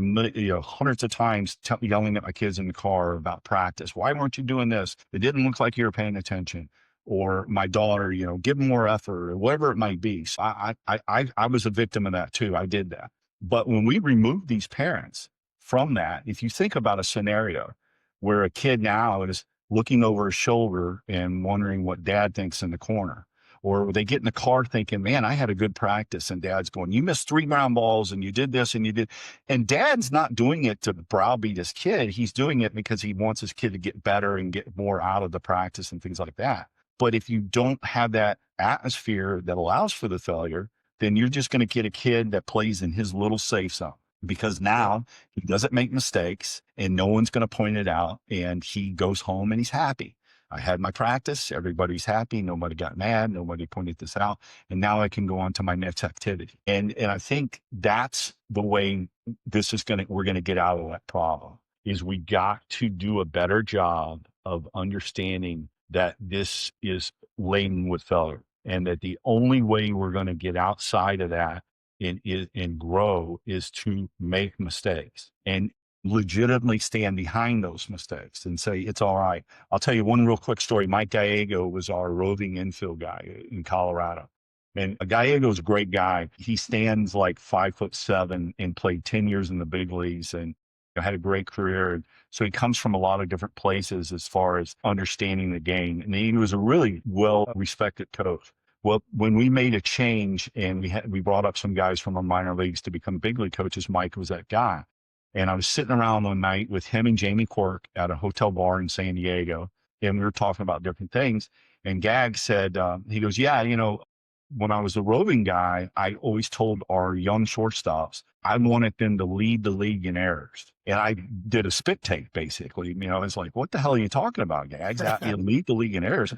hundreds of times yelling at my kids in the car about practice. Why weren't you doing this? It didn't look like you were paying attention. Or my daughter, give more effort, or whatever it might be. So I was a victim of that too. I did that. But when we removed these parents from that, if you think about a scenario where a kid now is looking over his shoulder and wondering what dad thinks in the corner, or they get in the car thinking, man, I had a good practice, and dad's going, you missed 3 ground balls and you did this and you did. And dad's not doing it to browbeat his kid. He's doing it because he wants his kid to get better and get more out of the practice and things like that. But if you don't have that atmosphere that allows for the failure, then you're just going to get a kid that plays in his little safe zone, because now he doesn't make mistakes and no one's going to point it out, and he goes home and he's happy. I had my practice. Everybody's happy. Nobody got mad. Nobody pointed this out. And now I can go on to my next activity. And I think that's the way we're going to get out of that problem, is we got to do a better job of understanding that this is laden with failure, and that the only way we're going to get outside of that and grow is to make mistakes and legitimately stand behind those mistakes and say, it's all right. I'll tell you one real quick story. Mike Gallego was our roving infield guy in Colorado. And Gallego's a great guy. He stands like 5'7" and played 10 years in the big leagues and had a great career. So he comes from a lot of different places as far as understanding the game. And he was a really well-respected coach. Well, when we made a change and we brought up some guys from our minor leagues to become big league coaches, Mike was that guy. And I was sitting around one night with him and Jamie Quirk at a hotel bar in San Diego, and we were talking about different things. And Gag said, he goes, yeah, when I was a roving guy, I always told our young shortstops, I wanted them to lead the league in errors. And I did a spit take, basically. It's like, what the hell are you talking about, Gags? You lead the league in errors.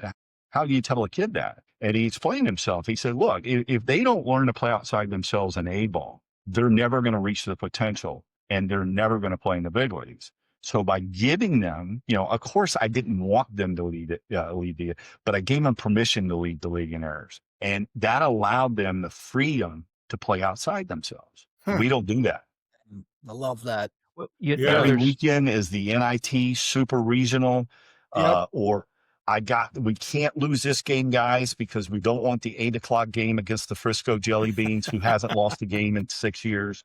How do you tell a kid that? And he explained himself. He said, look, if they don't learn to play outside themselves in A-ball, they're never going to reach their potential, and they're never going to play in the big leagues. So by giving them, of course, I didn't want them to lead it, but I gave them permission to lead the league in errors. And that allowed them the freedom to play outside themselves. We don't do that. I love that. Well, Every weekend is the NIT super regional, or we can't lose this game, guys, because we don't want the 8:00 game against the Frisco Jelly Beans, who hasn't lost a game in 6 years.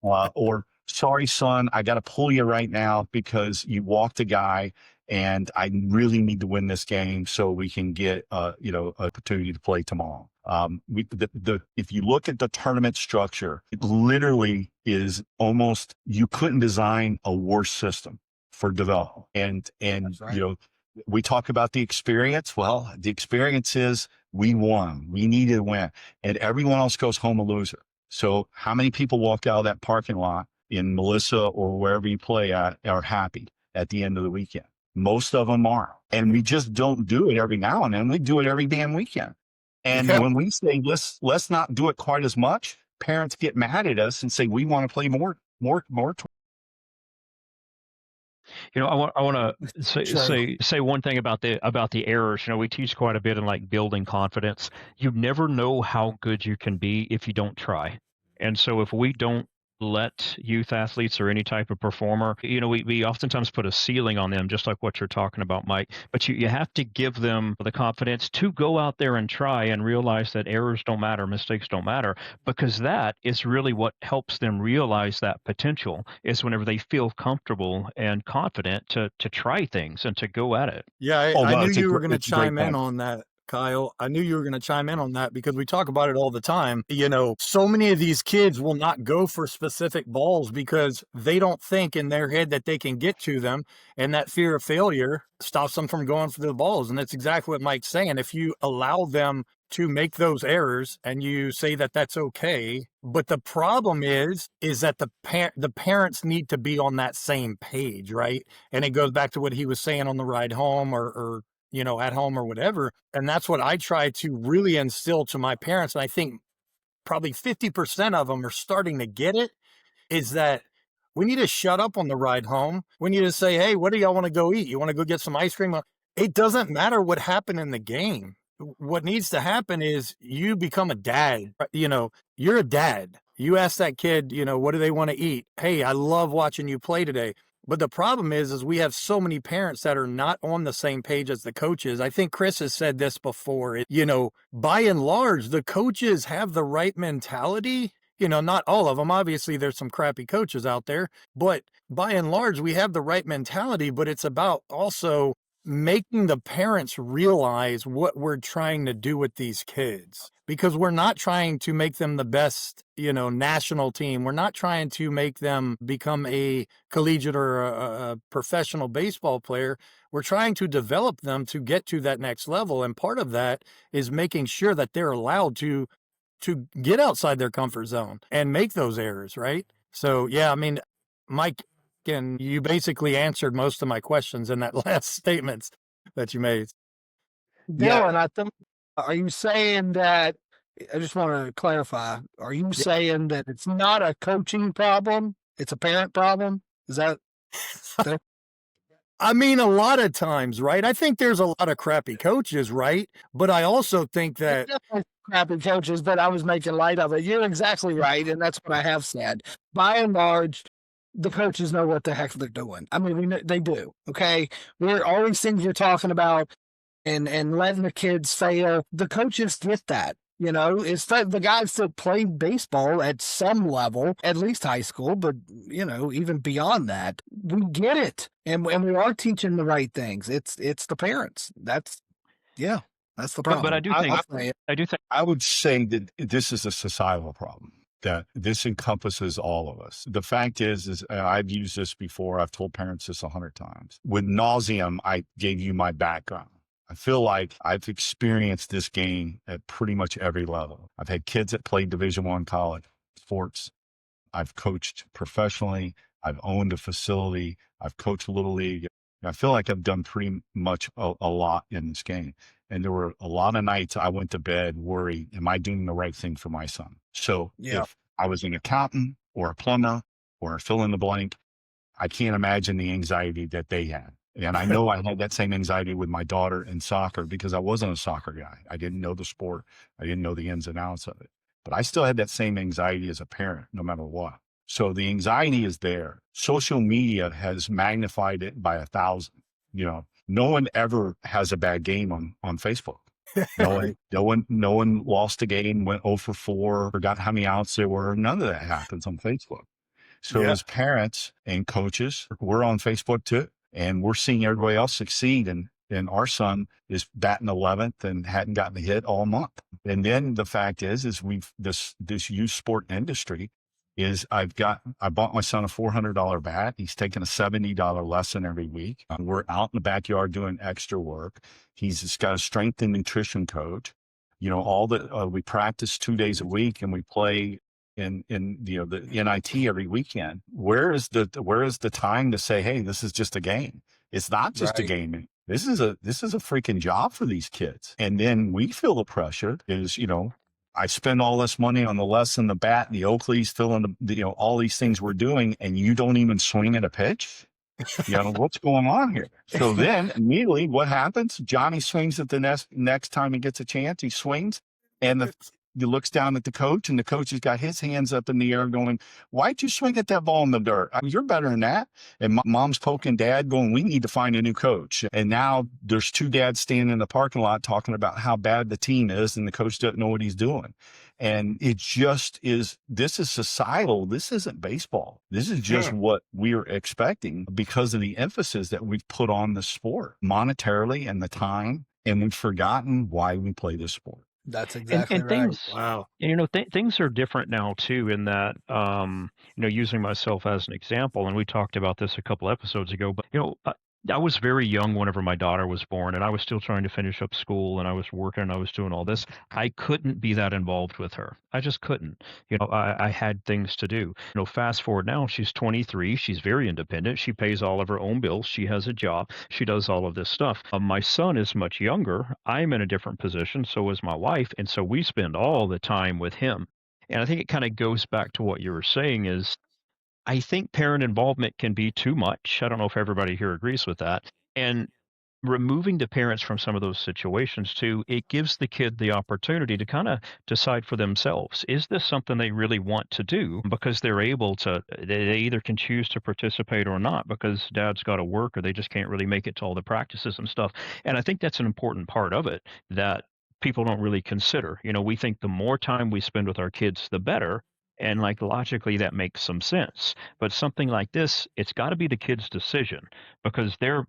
Or, sorry, son, I got to pull you right now because you walked a guy, and I really need to win this game so we can get, opportunity to play tomorrow. If you look at the tournament structure, it literally is almost, you couldn't design a worse system for development. And right. We talk about the experience. Well, the experience is we won. We needed to win, and everyone else goes home a loser. So how many people walk out of that parking lot in Melissa or wherever you play at are happy at the end of the weekend? Most of them are. And we just don't do it every now and then. We do it every damn weekend. And when we say, let's not do it quite as much, parents get mad at us and say, we want to play more. I want to say one thing about the errors. We teach quite a bit in like building confidence. You never know how good you can be if you don't try. And so if we don't let youth athletes or any type of performer, we oftentimes put a ceiling on them, just like what you're talking about, Mike. But you have to give them the confidence to go out there and try and realize that errors don't matter, mistakes don't matter, because that is really what helps them realize that potential, is whenever they feel comfortable and confident to try things and to go at it. Yeah, I knew you were going to chime in on that. Kyle, I knew you were going to chime in on that because we talk about it all the time. You know, so many of these kids will not go for specific balls because they don't think in their head that they can get to them. And that fear of failure stops them from going for the balls. And that's exactly what Mike's saying. If you allow them to make those errors and you say that that's okay, but the problem is that the parents need to be on that same page, right? And it goes back to what he was saying on the ride home or you know, at home or whatever. And that's what I try to really instill to my parents. And I think probably 50% of them are starting to get it, is that we need to shut up on the ride home. We need to say, hey, what do y'all want to go eat? You want to go get some ice cream? It doesn't matter what happened in the game. What needs to happen is you become a dad. You know, you're a dad. You ask that kid, you know, what do they want to eat? Hey, I love watching you play today. But the problem is we have so many parents that are not on the same page as the coaches. I think Chris has said this before. You know, by and large, the coaches have the right mentality. You know, not all of them. Obviously, there's some crappy coaches out there. But by and large, we have the right mentality. But it's about also making the parents realize what we're trying to do with these kids, because we're not trying to make them the best, you know, national team. We're not trying to make them become a collegiate or a professional baseball player. We're trying to develop them to get to that next level. And part of that is making sure that they're allowed to get outside their comfort zone and make those errors, right? So, yeah, I mean, Mike, and you basically answered most of my questions in that last statements that you made. Dylan, I think, are you saying that, I just want to clarify, are you saying that it's not a coaching problem, it's a parent problem? Is that? I mean, a lot of times, right? I think there's a lot of crappy coaches, right? But I also think that crappy coaches, but I was making light of it. You're exactly right, and that's what I have said. By and large, the coaches know what the heck they're doing. I mean, they do. Okay, we're all these things you're talking about, and letting the kids fail. The coaches get that. You know, it's the guys that played baseball at some level, at least high school, but, you know, even beyond that, we get it. And we are teaching the right things. It's the parents. That's the problem. But I do think I would say that this is a societal problem, that this encompasses all of us. The fact is I've used this before. I've told parents this 100 times. With nauseam, I gave you my background. I feel like I've experienced this game at pretty much every level. I've had kids that played Division I college sports. I've coached professionally. I've owned a facility. I've coached Little League. I feel like I've done pretty much a lot in this game. And there were a lot of nights I went to bed worried, am I doing the right thing for my son? So if I was an accountant or a plumber or a fill in the blank, I can't imagine the anxiety that they had. And I know I had that same anxiety with my daughter in soccer because I wasn't a soccer guy. I didn't know the sport. I didn't know the ins and outs of it. But I still had that same anxiety as a parent, no matter what. So the anxiety is there. Social media has magnified it by 1,000. You know, no one ever has a bad game on Facebook. No one lost a game, went 0 for 4, forgot how many outs there were. None of that happens on Facebook. So as parents and coaches, we're on Facebook too. And we're seeing everybody else succeed. And our son is batting 11th and hadn't gotten a hit all month. And then the fact is this youth sport industry is I bought my son a $400 bat. He's taking a $70 lesson every week. We're out in the backyard doing extra work. He's got a strength and nutrition coach. You know, we practice 2 days a week and we play in the NIT every weekend. Where is the time to say, hey, this is just a game? It's not just a game. This is a freaking job for these kids. And then we feel the pressure is, you know, I spend all this money on the lesson, the bat, the Oakleys, filling all these things we're doing, and you don't even swing at a pitch. You know, what's going on here? So then immediately what happens? Johnny swings at the next time he gets a chance, he swings, and he looks down at the coach, and the coach has got his hands up in the air going, why'd you swing at that ball in the dirt? I mean, you're better than that. And mom's poking dad going, we need to find a new coach. And now there's 2 dads standing in the parking lot talking about how bad the team is, and the coach doesn't know what he's doing. And it just is, this is societal. This isn't baseball. This is just what we're expecting because of the emphasis that we've put on the sport monetarily and the time and we've forgotten why we play this sport. That's And exactly and right. things Wow. things are different now too in that, using myself as an example, and we talked about this a couple episodes ago, but, I was very young whenever my daughter was born, and I was still trying to finish up school, and I was working, and I was doing all this. I couldn't be that involved with her. I just couldn't. I had things to do. Fast forward now, she's 23. She's very independent. She pays all of her own bills. She has a job. She does all of this stuff. My son is much younger. I'm in a different position. So is my wife. And so we spend all the time with him. And I think it kind of goes back to what you were saying is I think parent involvement can be too much. I don't know if everybody here agrees with that. And removing the parents from some of those situations too, it gives the kid the opportunity to kind of decide for themselves. Is this something they really want to do? Because they're able to, they either can choose to participate or not because dad's got to work or they just can't really make it to all the practices and stuff. And I think that's an important part of it that people don't really consider. We think the more time we spend with our kids, the better. And like logically, that makes some sense. But something like this, it's got to be the kid's decision because they're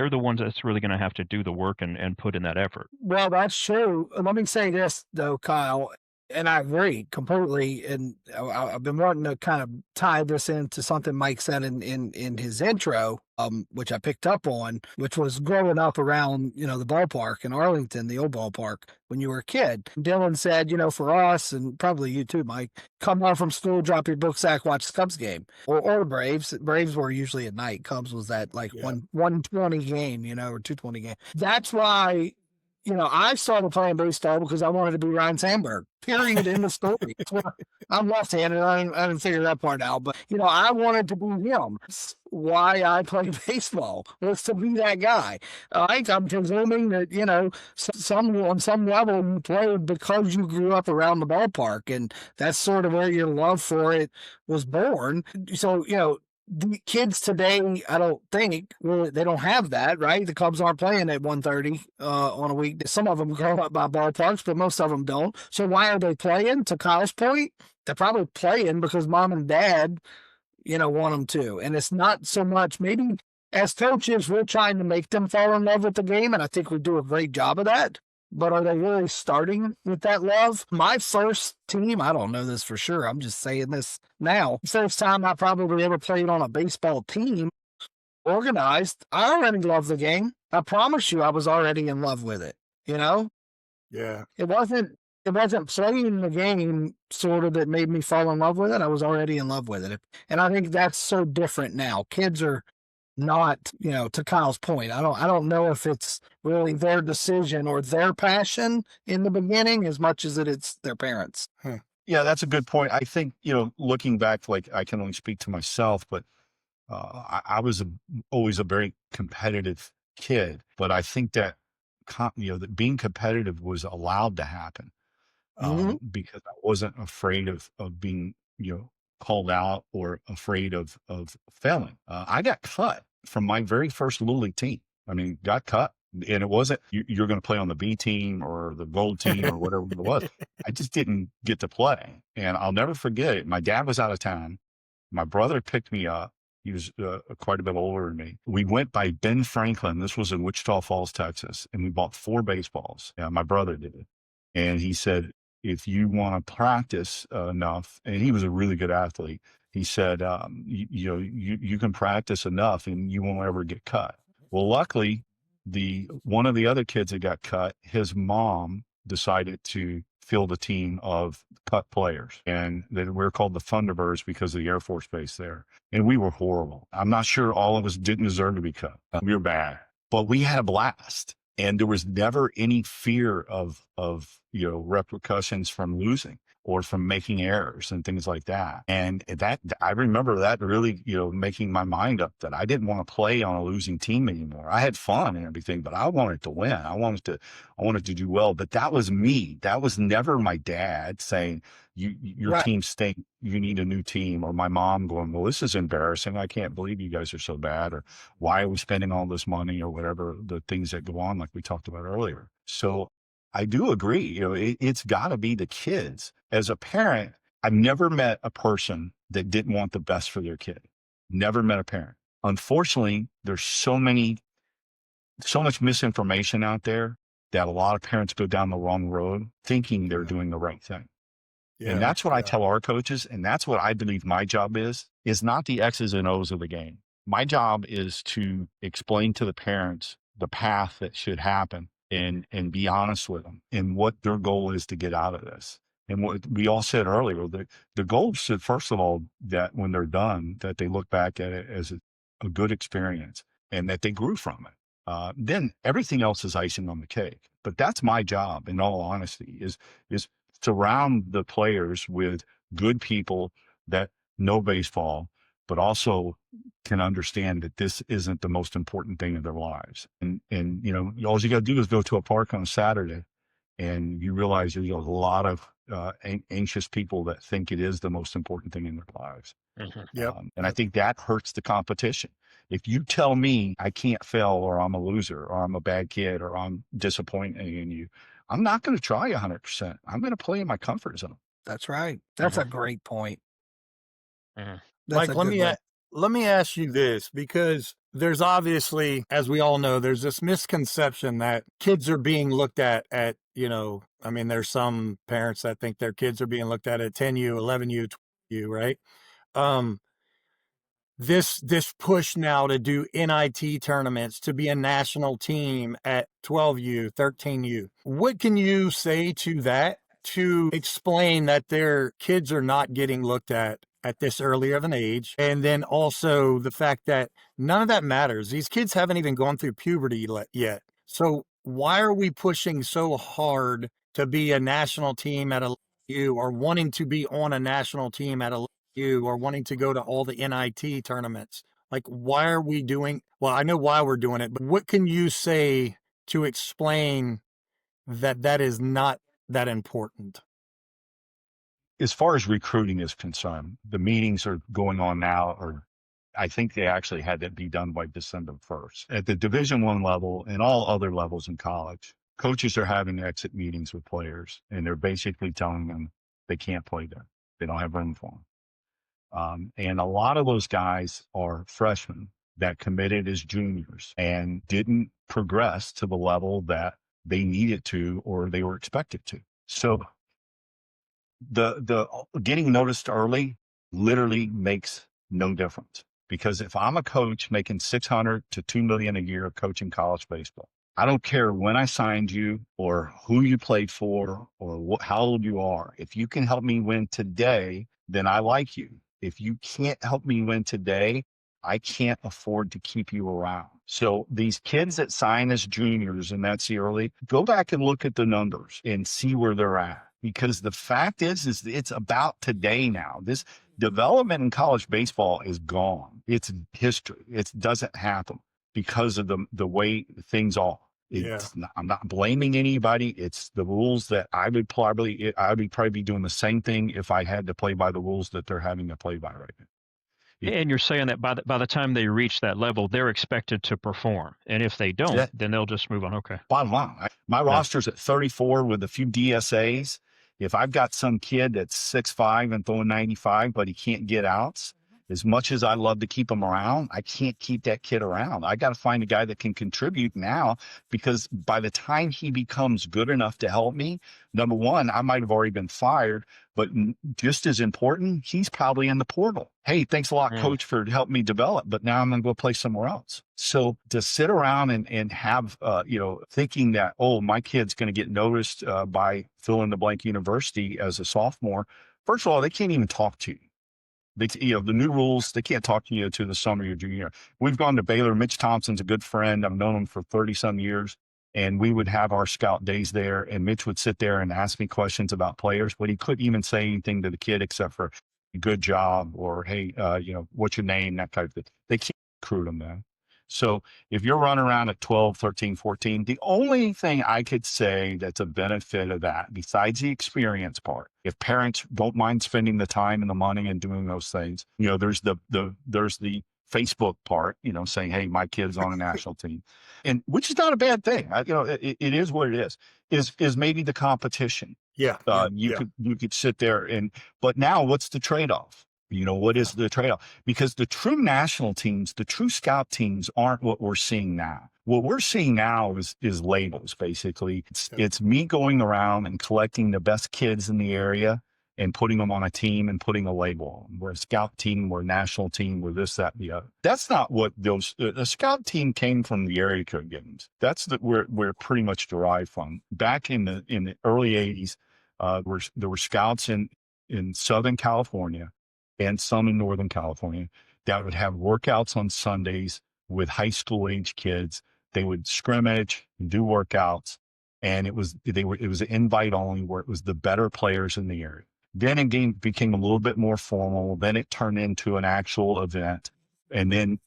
the ones that's really going to have to do the work and put in that effort. Well, that's true. Let me say this though, Kyle, and I agree completely. And I've been wanting to kind of tie this into something Mike said in his intro, which I picked up on, which was growing up around, the ballpark in Arlington, the old ballpark when you were a kid. Dylan said, for us, and probably you too, Mike, come home from school, drop your book sack, watch the Cubs game or Braves. Braves were usually at night. Cubs was that like 120 game, or 220 game. That's why, I started playing baseball because I wanted to be Ryan Sandberg. Period. In the story. I'm left-handed. I didn't figure that part out, but I wanted to be him. That's why I play baseball was to be that guy. I'm presuming that on some level you played because you grew up around the ballpark, and that's sort of where your love for it was born. So the kids today, I don't think really they don't have that, right? The Cubs aren't playing at 1:30 on a week. Some of them grow up by ballparks, but most of them don't. So why are they playing? To Kyle's point, they're probably playing because mom and dad, want them to. And it's not so much maybe as coaches we're trying to make them fall in love with the game, and I think we do a great job of that. But are they really starting with that love? My first team, I don't know this for sure. I'm just saying this now. First time I probably ever played on a baseball team, organized, I already loved the game. I promise you I was already in love with it. Yeah. It wasn't playing the game sort of that made me fall in love with it. I was already in love with it. And I think that's so different now. Kids are not, to Kyle's point, I don't know if it's really their decision or their passion in the beginning as much as it's their parents. Yeah, that's a good point. I think, looking back, like I can only speak to myself, but I was always a very competitive kid, but I think that, that being competitive was allowed to happen because I wasn't afraid of being, called out or afraid of failing. I got cut from my very first Little League team. I mean, got cut. And it wasn't you're going to play on the B team or the gold team or whatever it was. I just didn't get to play. And I'll never forget it. My dad was out of town. My brother picked me up. He was quite a bit older than me. We went by Ben Franklin. This was in Wichita Falls, Texas. And we bought 4 baseballs. Yeah, my brother did it. And he said, if you want to practice enough, and he was a really good athlete, he said, you can practice enough and you won't ever get cut. Well, luckily, one of the other kids that got cut, his mom decided to field a team of cut players. And we're called the Thunderbirds because of the Air Force Base there. And we were horrible. I'm not sure all of us didn't deserve to be cut. We were bad, but we had a blast. And there was never any fear of repercussions from losing or from making errors and things like that. And that I remember that really, making my mind up that I didn't want to play on a losing team anymore. I had fun and everything, but I wanted to win. I wanted to do well. But that was me. That was never my dad saying, your Right. team stinks. You need a new team. Or my mom going, well, this is embarrassing. I can't believe you guys are so bad. Or why are we spending all this money or whatever, the things that go on like we talked about earlier. So I do agree. It's got to be the kids. As a parent, I've never met a person that didn't want the best for their kid. Never met a parent. Unfortunately, there's so much misinformation out there that a lot of parents go down the wrong road thinking they're doing the right thing. Yeah. And that's what I tell our coaches. And that's what I believe my job is not the X's and O's of the game. My job is to explain to the parents the path that should happen and be honest with them and what their goal is to get out of this. And what we all said earlier, the goal should, first of all, that when they're done, that they look back at it as a good experience and that they grew from it. Then everything else is icing on the cake. But that's my job, in all honesty, is surround the players with good people that know baseball, but also can understand that this isn't the most important thing in their lives. And all you got to do is go to a park on a Saturday and you realize there's a lot of anxious people that think it is the most important thing in their lives. Yep. And I think that hurts the competition. If you tell me I can't fail or I'm a loser or I'm a bad kid or I'm disappointing in you, I'm not going to try 100%. I'm going to play in my comfort zone. That's right. That's a great point. Mhm. Mike, let me ask you this, because there's obviously, as we all know, there's this misconception that kids are being looked at, there's some parents that think their kids are being looked at 10U, 11U, 12U, right? This push now to do NIT tournaments, to be a national team at 12U, 13U. What can you say to that to explain that their kids are not getting looked at this early of an age? And then also the fact that none of that matters. These kids haven't even gone through puberty yet. So why are we pushing so hard to be a national team at a U, or wanting to be on a national team at a U, or wanting to go to all the NIT tournaments? Like, why are we doing, well, I know why we're doing it, but what can you say to explain that is not that important? As far as recruiting is concerned, the meetings are going on now, or I think they actually had to be done by December 1st. At the Division I level and all other levels in college, coaches are having exit meetings with players, and they're basically telling them they can't play there. They don't have room for them. And a lot of those guys are freshmen that committed as juniors and didn't progress to the level that they needed to or they were expected to. So the getting noticed early literally makes no difference, because if I'm a coach making $600 to $2 million a year coaching college baseball, I don't care when I signed you or who you played for or how old you are. If you can help me win today, then I like you. If you can't help me win today, I can't afford to keep you around. So these kids that sign as juniors, and that's the early, go back and look at the numbers and see where they're at. Because the fact is it's about today now. This development in college baseball is gone. It's history. It doesn't happen because of the way things are. I'm not blaming anybody. It's the rules that I would probably be doing the same thing if I had to play by the rules that they're having to play by right now. And you're saying that by the time they reach that level, they're expected to perform. And if they don't, then they'll just move on. Okay. Bottom line, my roster's at 34 with a few DSAs. If I've got some kid that's 6'5" and throwing 95, but he can't get outs, as much as I love to keep him around, I can't keep that kid around. I got to find a guy that can contribute now, because by the time he becomes good enough to help me, number one, I might have already been fired, but just as important, he's probably in the portal. Hey, thanks a lot, coach, for helping me develop, but now I'm going to go play somewhere else. So to sit around and have, thinking that, oh, my kid's going to get noticed by fill in the blank university as a sophomore. First of all, they can't even talk to you. The new rules, they can't talk to you to the summer of your junior year. We've gone to Baylor. Mitch Thompson's a good friend. I've known him for 30 some years. And we would have our scout days there, and Mitch would sit there and ask me questions about players, but he couldn't even say anything to the kid except for good job or, hey, what's your name, that type of thing. They can't recruit them then. So if you're running around at 12, 13, 14, the only thing I could say that's a benefit of that, besides the experience part, if parents don't mind spending the time and the money and doing those things, there's the Facebook part, saying, hey, my kid's on a national team, and which is not a bad thing. It is what it is maybe the competition. You could sit there but now what's the trade-off? What is the trade-off? Because the true national teams, the true scout teams aren't what we're seeing now. What we're seeing now is labels, basically. Yep. It's me going around and collecting the best kids in the area and putting them on a team and putting a label on. We're a scout team, we're a national team, we're this, that, and the other. That's not what those, the scout team came from the area code games. That's where it pretty much derived from. Back in the early 80s, there were scouts in Southern California and some in Northern California that would have workouts on Sundays with high school age kids. They would scrimmage, do workouts, and it was an invite only, where it was the better players in the area. Then it became a little bit more formal. Then it turned into an actual event. And then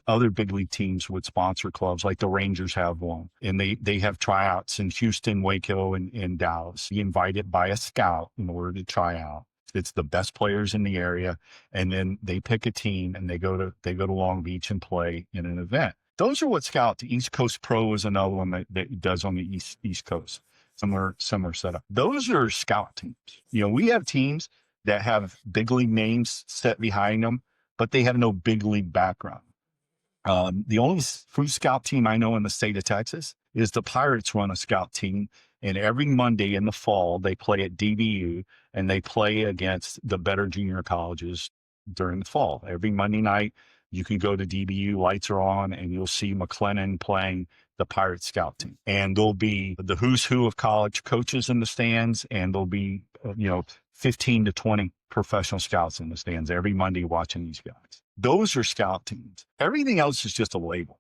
other big league teams would sponsor clubs, like the Rangers have one. And they have tryouts in Houston, Waco, and Dallas. You invited by a scout in order to try out. It's the best players in the area. And then they pick a team and they go to Long Beach and play in an event. Those are what Scout. The East Coast Pro is another one that does on the East Coast. Similar setup. Those are scout teams. We have teams that have big league names set behind them, but they have no big league background. The only true scout team I know in the state of Texas is the Pirates run a scout team, and every Monday in the fall they play at DBU and they play against the better junior colleges during the fall. Every Monday night you can go to DBU, lights are on, and you'll see McLennan playing the Pirate Scout team. And there'll be the who's who of college coaches in the stands, and there'll be 15 to 20 professional scouts in the stands every Monday watching these guys. Those are scout teams. Everything else is just a label.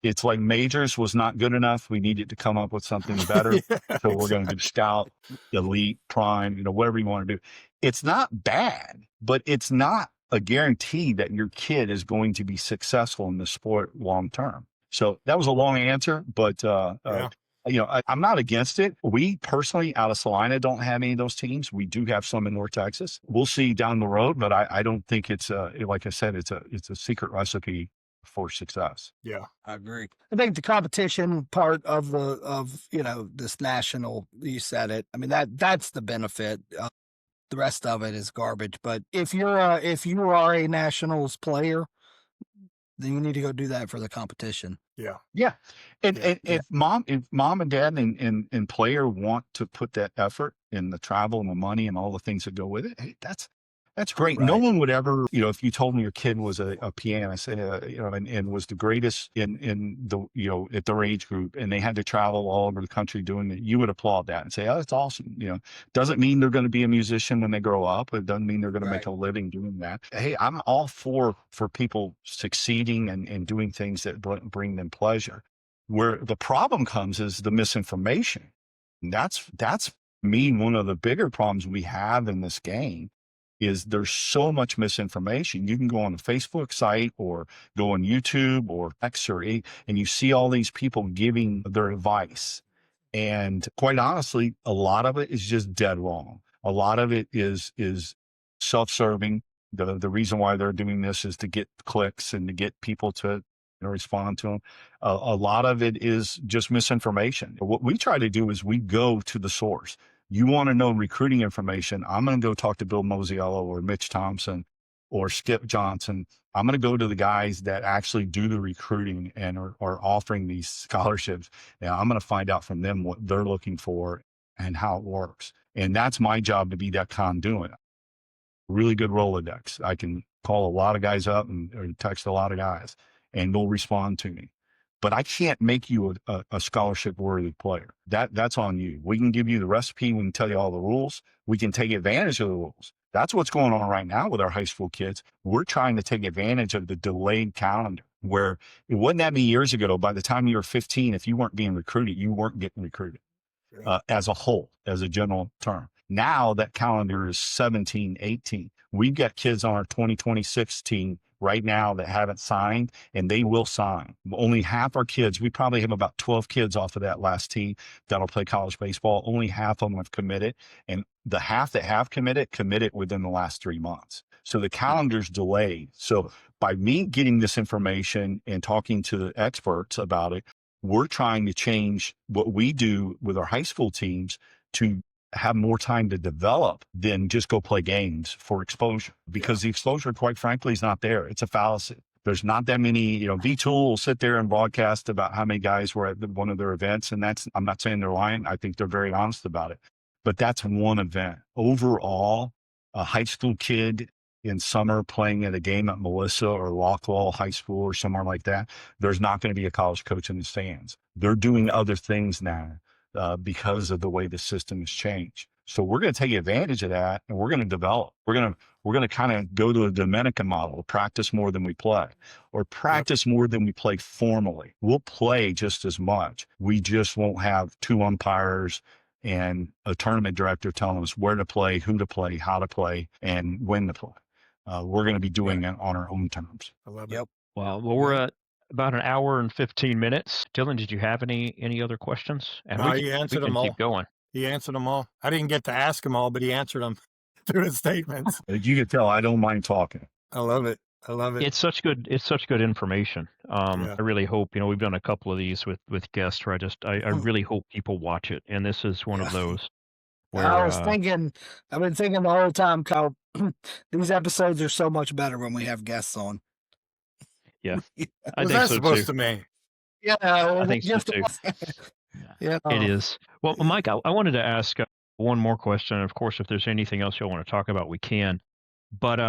It's like majors was not good enough. We needed to come up with something better. So we're going to do scout, elite, prime, whatever you want to do. It's not bad, but it's not a guarantee that your kid is going to be successful in the sport long term. So that was a long answer, but I'm not against it. We personally out of Salina don't have any of those teams. We do have some in North Texas. We'll see down the road, but I don't think it's like I said, it's a secret recipe for success. Yeah, I agree. I think the competition part of this national, you said it. I mean, that's the benefit. The rest of it is garbage. But if you are a nationals player, then you need to go do that for the competition. Yeah. And if mom and dad and player want to put that effort in the travel and the money and all the things that go with it, hey, that's great. Right. No one would ever, if you told me your kid was a pianist, and was the greatest in the, at their age group, and they had to travel all over the country doing it, you would applaud that and say, oh, that's awesome. Doesn't mean they're going to be a musician when they grow up. It doesn't mean they're going to make a living doing that. Hey, I'm all for people succeeding and doing things that bring them pleasure. Where the problem comes is the misinformation. And that's one of the bigger problems we have in this game. Is there's so much misinformation. You can go on a Facebook site or go on YouTube or X and you see all these people giving their advice. And quite honestly, a lot of it is just dead wrong. A lot of it is self-serving. The reason why they're doing this is to get clicks and to get people to respond to them. A lot of it is just misinformation. What we try to do is we go to the source. You want to know recruiting information, I'm going to go talk to Bill Mosiello or Mitch Thompson or Skip Johnson. I'm going to go to the guys that actually do the recruiting and are offering these scholarships. And I'm going to find out from them what they're looking for and how it works. And that's my job, to be that conduit. Really good Rolodex. I can call a lot of guys up or text a lot of guys, and they'll respond to me. But I can't make you a scholarship-worthy player. That's on you. We can give you the recipe. We can tell you all the rules. We can take advantage of the rules. That's what's going on right now with our high school kids. We're trying to take advantage of the delayed calendar, where it wasn't that many years ago. By the time you were 15, if you weren't being recruited, you weren't getting recruited as a whole, as a general term. Now that calendar is 17, 18. We've got kids on our 2026 team right now that haven't signed, and they will sign. Only half our kids, we probably have about 12 kids off of that last team that'll play college baseball. Only half of them have committed, and the half that have committed within the last 3 months. So the calendar's delayed. So by me getting this information and talking to the experts about it, we're trying to change what we do with our high school teams to have more time to develop than just go play games for exposure, because the exposure, quite frankly, is not there. It's a fallacy. There's not that many, V-Tool will sit there and broadcast about how many guys were at one of their events. And I'm not saying they're lying. I think they're very honest about it, but that's one event. Overall, a high school kid in summer playing at a game at Melissa or Lockwall High School or somewhere like that, there's not going to be a college coach in the stands. They're doing other things now because of the way the system has changed. So we're going to take advantage of that, and we're going to develop. We're going to kind of go to a Dominican model, practice more than we play, or practice more than we play formally. We'll play just as much. We just won't have two umpires and a tournament director telling us where to play, who to play, how to play, and when to play. We're going to be doing it on our own terms. I love Yep. it. Well, we're at about an hour and 15 minutes. Dylan, did you have any other questions? And No, we he can answered them keep all. going. He answered them all. I didn't get to ask them all, but he answered them through his statements. As you can tell, I don't mind talking. I love it. I love it. It's such good information. Yeah. I really hope, we've done a couple of these with guests where I really hope people watch it. And this is one of those where I've been thinking the whole time, Kyle, these episodes are so much better when we have guests on. Yeah. I What's think that so supposed too. to mean? Yeah, I think so too. Yeah, It is. Well, Mike, I wanted to ask one more question. Of course, if there's anything else you'll want to talk about, we can. But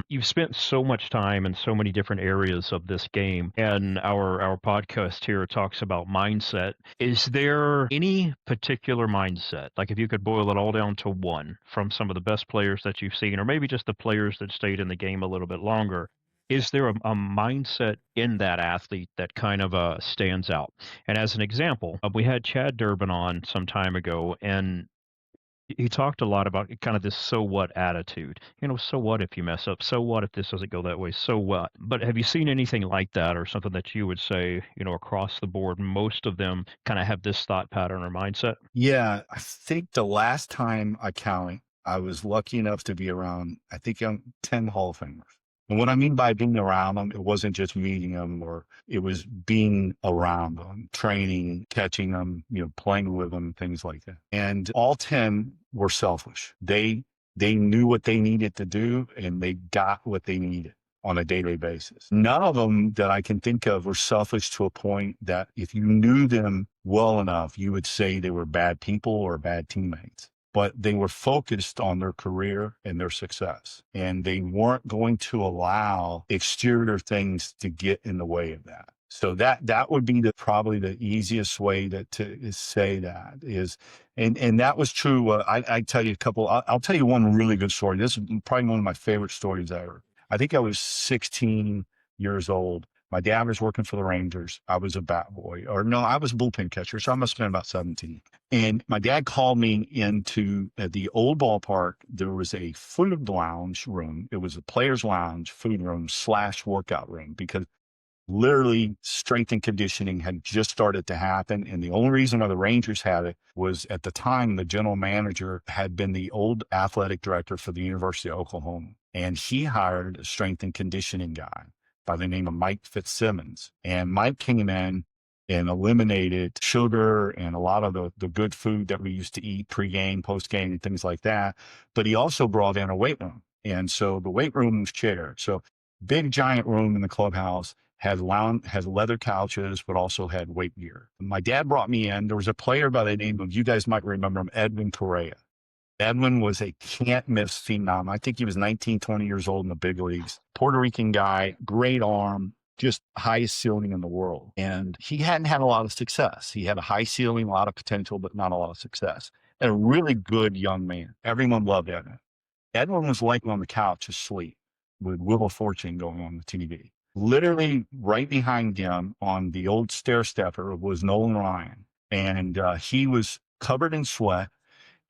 you've spent so much time in so many different areas of this game, and our podcast here talks about mindset. Is there any particular mindset, like if you could boil it all down to one, from some of the best players that you've seen, or maybe just the players that stayed in the game a little bit longer? Is there a mindset in that athlete that kind of stands out? And as an example, we had Chad Durbin on some time ago, and he talked a lot about kind of this so what attitude. So what if you mess up? So what if this doesn't go that way? So what? But have you seen anything like that, or something that you would say, across the board, most of them kind of have this thought pattern or mindset? Yeah, I think the last time I counted, I was lucky enough to be around, I think, 10 Hall of Famers. And what I mean by being around them, it wasn't just meeting them, or it was being around them, training, catching them, playing with them, things like that. And all 10 were selfish. They knew what they needed to do, and they got what they needed on a daily basis. None of them that I can think of were selfish to a point that if you knew them well enough, you would say they were bad people or bad teammates. But they were focused on their career and their success. And they weren't going to allow exterior things to get in the way of that. So that would be probably the easiest way to say that is, and that was true. I tell you a couple, I'll tell you one really good story. This is probably one of my favorite stories ever. I think I was 16 years old. My dad was working for the Rangers. I was a bat boy, or no, I was a bullpen catcher. So I must have been about 17. And my dad called me into the old ballpark. There was a food lounge room. It was a player's lounge, food room / workout room, because literally strength and conditioning had just started to happen. And the only reason why the Rangers had it was at the time, the general manager had been the old athletic director for the University of Oklahoma. And he hired a strength and conditioning guy by the name of Mike Fitzsimmons. And Mike came in and eliminated sugar and a lot of the good food that we used to eat pregame, postgame, and things like that. But he also brought in a weight room. And so the weight room was chairs. So big, giant room in the clubhouse, had leather couches, but also had weight gear. My dad brought me in. There was a player by the name of, you guys might remember him, Edwin Correa. Edwin was a can't miss phenom. I think he was 19, 20 years old in the big leagues. Puerto Rican guy, great arm, just highest ceiling in the world. And he hadn't had a lot of success. He had a high ceiling, a lot of potential, but not a lot of success. And a really good young man. Everyone loved Edwin. Edwin was laying on the couch asleep with Wheel of Fortune going on the TV. Literally right behind him on the old stair stepper was Nolan Ryan. And he was covered in sweat.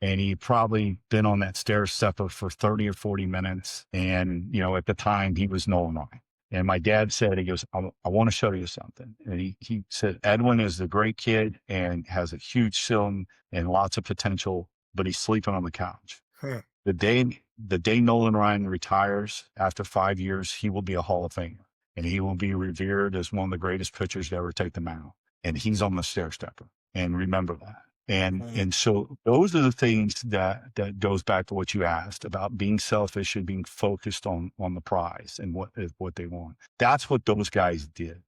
And he'd probably been on that stair stepper for 30 or 40 minutes. And, at the time he was Nolan Ryan. And my dad said, he goes, I want to show you something. And he said, Edwin is a great kid and has a huge ceiling and lots of potential, but he's sleeping on the couch. Huh. The day Nolan Ryan retires after 5 years, he will be a Hall of Famer. And he will be revered as one of the greatest pitchers to ever take the mound. And he's on the stair stepper. And remember that. And so those are the things that goes back to what you asked about being selfish and being focused on the prize and what they want. That's what those guys did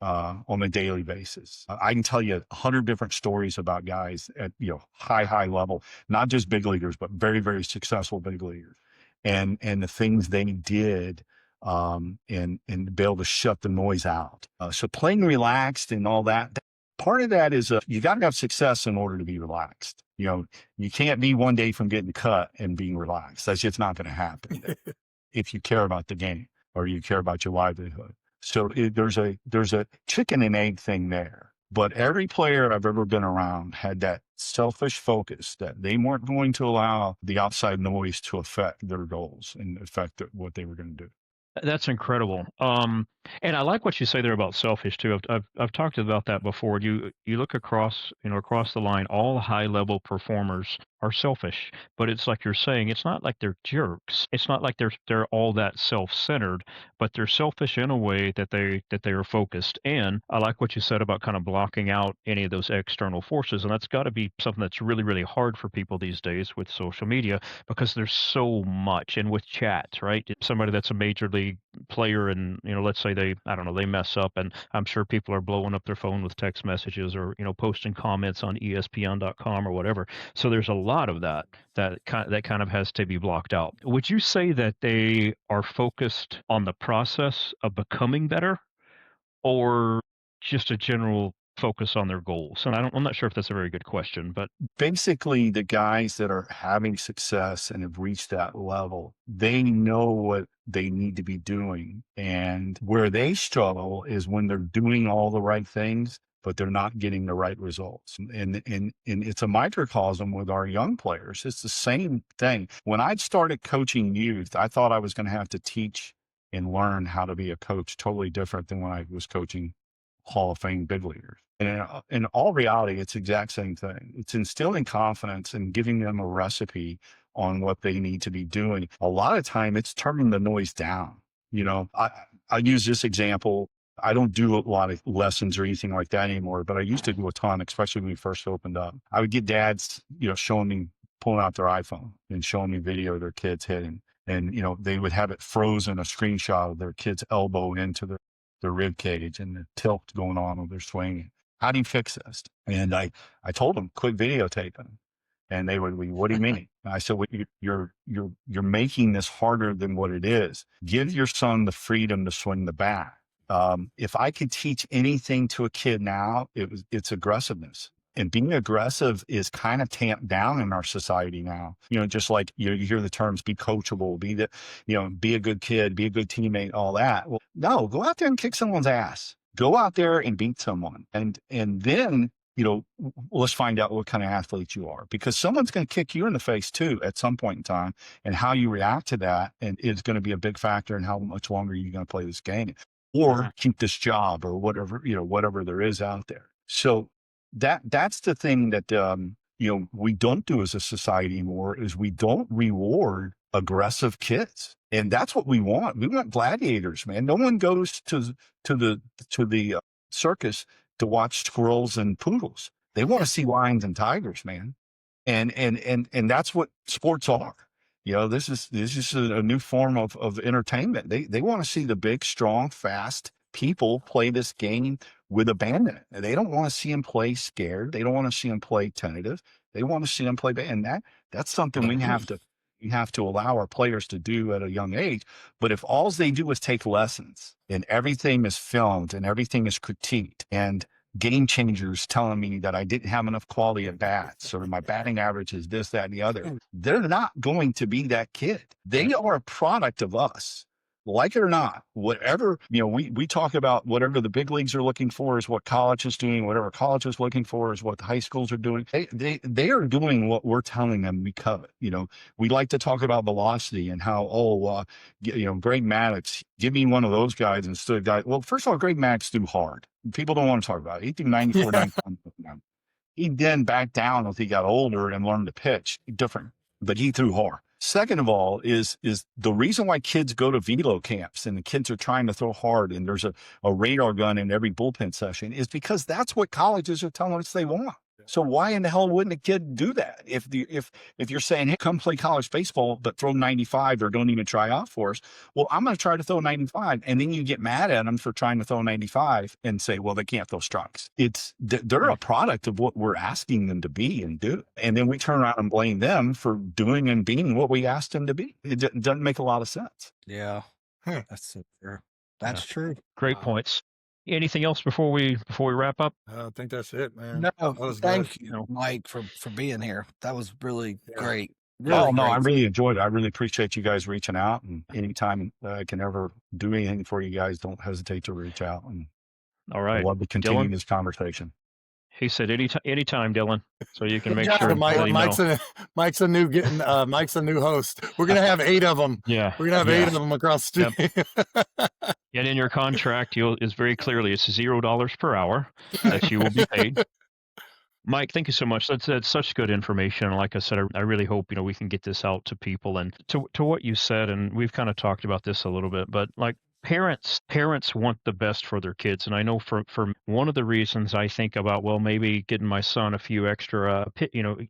on a daily basis. I can tell you 100 different stories about guys at, high level, not just big leaguers, but very, very successful big leaguers, and the things they did, and be able to shut the noise out. So playing relaxed and all that, part of that is you got to have success in order to be relaxed. You can't be one day from getting cut and being relaxed. That's just not going to happen if you care about the game or you care about your livelihood. So there's a chicken and egg thing there. But every player I've ever been around had that selfish focus that they weren't going to allow the outside noise to affect their goals and affect what they were going to do. That's incredible. And I like what you say there about selfish too. I've talked about that before. You look across the line, all high level performers are selfish, but it's like you're saying, it's not like they're jerks. It's not like they're all that self-centered, but they're selfish in a way that they are focused. And I like what you said about kind of blocking out any of those external forces. And that's got to be something that's really, really hard for people these days with social media, because there's so much. And with chats, right? Somebody that's a major league player and, let's say they mess up, and I'm sure people are blowing up their phone with text messages or, posting comments on ESPN.com or whatever. So there's a lot of that kind of has to be blocked out. Would you say that they are focused on the process of becoming better, or just a general focus on their goals? And I'm not sure if that's a very good question, but basically the guys that are having success and have reached that level, they know what they need to be doing. And where they struggle is when they're doing all the right things, but they're not getting the right results. And it's a microcosm with our young players. It's the same thing. When I started coaching youth, I thought I was going to have to teach and learn how to be a coach totally different than when I was coaching Hall of Fame big leaguers. And in all reality, it's the exact same thing. It's instilling confidence and giving them a recipe on what they need to be doing. A lot of time it's turning the noise down. I use this example. I don't do a lot of lessons or anything like that anymore, but I used to do a ton, especially when we first opened up. I would get dads, showing me, pulling out their iPhone and showing me video of their kids hitting. And, they would have it frozen, a screenshot of their kid's elbow into the rib cage and the tilt going on when they're swinging. How do you fix this? And I told them, quit videotaping. And they would, what do you mean? And I said, well, you're making this harder than what it is. Give your son the freedom to swing the bat. If I could teach anything to a kid now, it's aggressiveness. And being aggressive is kind of tamped down in our society now. Just like you hear the terms, be coachable, be a good kid, be a good teammate, all that. Well, no, go out there and kick someone's ass. Go out there and beat someone. And then, let's find out what kind of athlete you are, because someone's going to kick you in the face too at some point in time. And how you react to that and is going to be a big factor in how much longer you're going to play this game or keep this job or whatever there is out there. So that's the thing that, we don't do as a society anymore, is we don't reward aggressive kids. And that's what we want. We want gladiators, man. No one goes to the circus to watch squirrels and poodles. They want to see lions and tigers, man. And that's what sports are. This is a new form of entertainment. They want to see the big, strong, fast people play this game with abandon. They don't want to see them play scared. They don't want to see them play tentative. They want to see them play, and that's something we have to allow our players to do at a young age. But if all they do is take lessons and everything is filmed and everything is critiqued and game changers telling me that I didn't have enough quality at bats or my batting average is this, that, and the other, they're not going to be that kid. They are a product of us. Like it or not, whatever, we talk about whatever the big leagues are looking for is what college is doing. Whatever college is looking for is what the high schools are doing. They are doing what we're telling them we covet. We like to talk about velocity and how, Greg Maddux, give me one of those guys instead of guys. Well, first of all, Greg Maddux threw hard. People don't want to talk about it. He threw 94, 95. He then backed down as he got older and learned to pitch different, but he threw hard. Second of all, is the reason why kids go to velo camps and the kids are trying to throw hard and there's a radar gun in every bullpen session is because that's what colleges are telling us they want. So why in the hell wouldn't a kid do that? If you're saying, hey, come play college baseball, but throw 95 or don't even try out for us, well, I'm going to try to throw 95, and then you get mad at them for trying to throw 95 and say, well, they can't throw strikes. They're a product of what we're asking them to be and do, and then we turn around and blame them for doing and being what we asked them to be. It doesn't make a lot of sense. Yeah, Hmm. that's so true. That's true. Great Wow. points. Anything else before we wrap up? I think that's it, man. No, That was thank good. you, Mike, for being here. That was really Yeah. great. Oh, Really no, I great. really enjoyed it. I really appreciate you guys reaching out, and anytime I can ever do anything for you guys, don't hesitate to reach out. And All I'd right. love to continue Dylan? this conversation. He said anytime, Dylan. So you can make Yeah, sure and let him know. Mike's a new host. We're gonna have 8 of them. Yeah. We're gonna have 8 of them across the street. And in your contract, is very clearly it's $0 per hour that you will be paid. Mike, thank you so much. That's such good information. Like I said, I really hope we can get this out to people. And to what you said, and we've kind of talked about this a little bit, but like parents want the best for their kids. And I know for one of the reasons I think about, well, maybe getting my son a few extra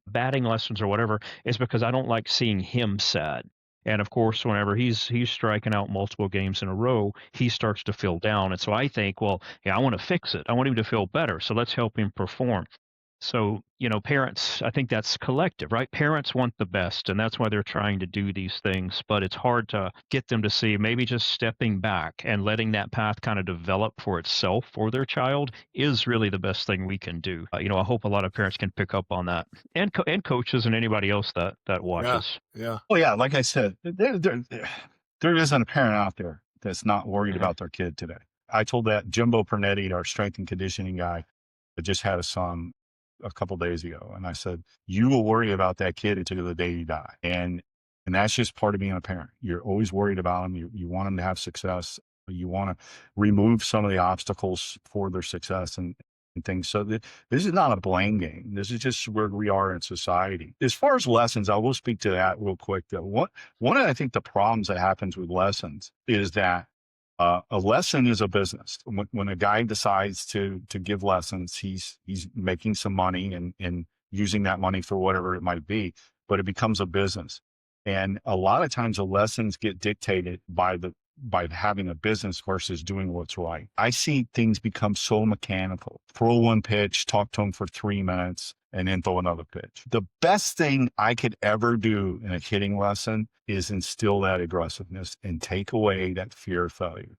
batting lessons or whatever, is because I don't like seeing him sad. And of course, whenever he's striking out multiple games in a row, he starts to feel down. And so I think, well, yeah, I want to fix it. I want him to feel better. So let's help him perform. So, parents, I think that's collective, right? Parents want the best, and that's why they're trying to do these things. But it's hard to get them to see maybe just stepping back and letting that path kind of develop for itself for their child is really the best thing we can do. I hope a lot of parents can pick up on that, and coaches and anybody else that watches. Yeah. Oh yeah, like I said, there isn't a parent out there that's not worried about their kid today. I told that Jimbo Pernetti, our strength and conditioning guy, that just had a son a couple days ago, and I said, you will worry about that kid until the day you die, and that's just part of being a parent. You're always worried about them. You want them to have success. You want to remove some of the obstacles for their success and things. So this is not a blame game. This is just where we are in society. As far as lessons, I will speak to that real quick. That one of I think the problems that happens with lessons is that a lesson is a business. When a guy decides to give lessons, he's making some money and using that money for whatever it might be, but it becomes a business. And a lot of times the lessons get dictated by having a business versus doing what's right. I see things become so mechanical. Throw one pitch, talk to him for 3 minutes, and then throw another pitch. The best thing I could ever do in a hitting lesson is instill that aggressiveness and take away that fear of failure.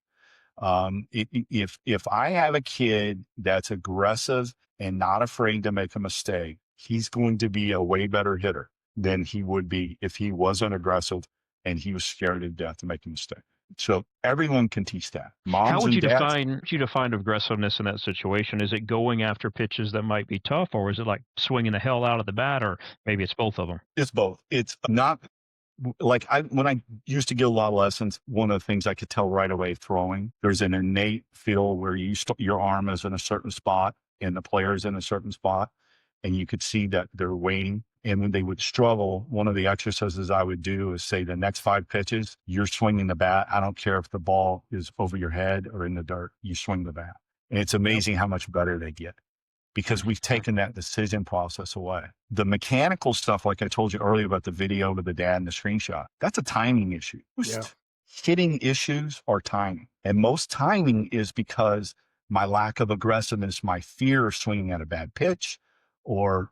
If I have a kid that's aggressive and not afraid to make a mistake, he's going to be a way better hitter than he would be if he wasn't aggressive and he was scared to death to make a mistake. So everyone can teach that. Moms How would you and dads, define aggressiveness in that situation? Is it going after pitches that might be tough, or is it like swinging the hell out of the bat, or maybe it's both of them? It's both. It's not like when I used to get a lot of lessons, one of the things I could tell right away throwing, there's an innate feel where your arm is in a certain spot and the player is in a certain spot, and you could see that they're waiting. And when they would struggle, one of the exercises I would do is say the next 5 pitches, you're swinging the bat. I don't care if the ball is over your head or in the dirt, you swing the bat. And it's amazing how much better they get because we've taken that decision process away. The mechanical stuff, like I told you earlier about the video with the dad and the screenshot, that's a timing issue. Most hitting issues are timing. And most timing is because my lack of aggressiveness, my fear of swinging at a bad pitch, or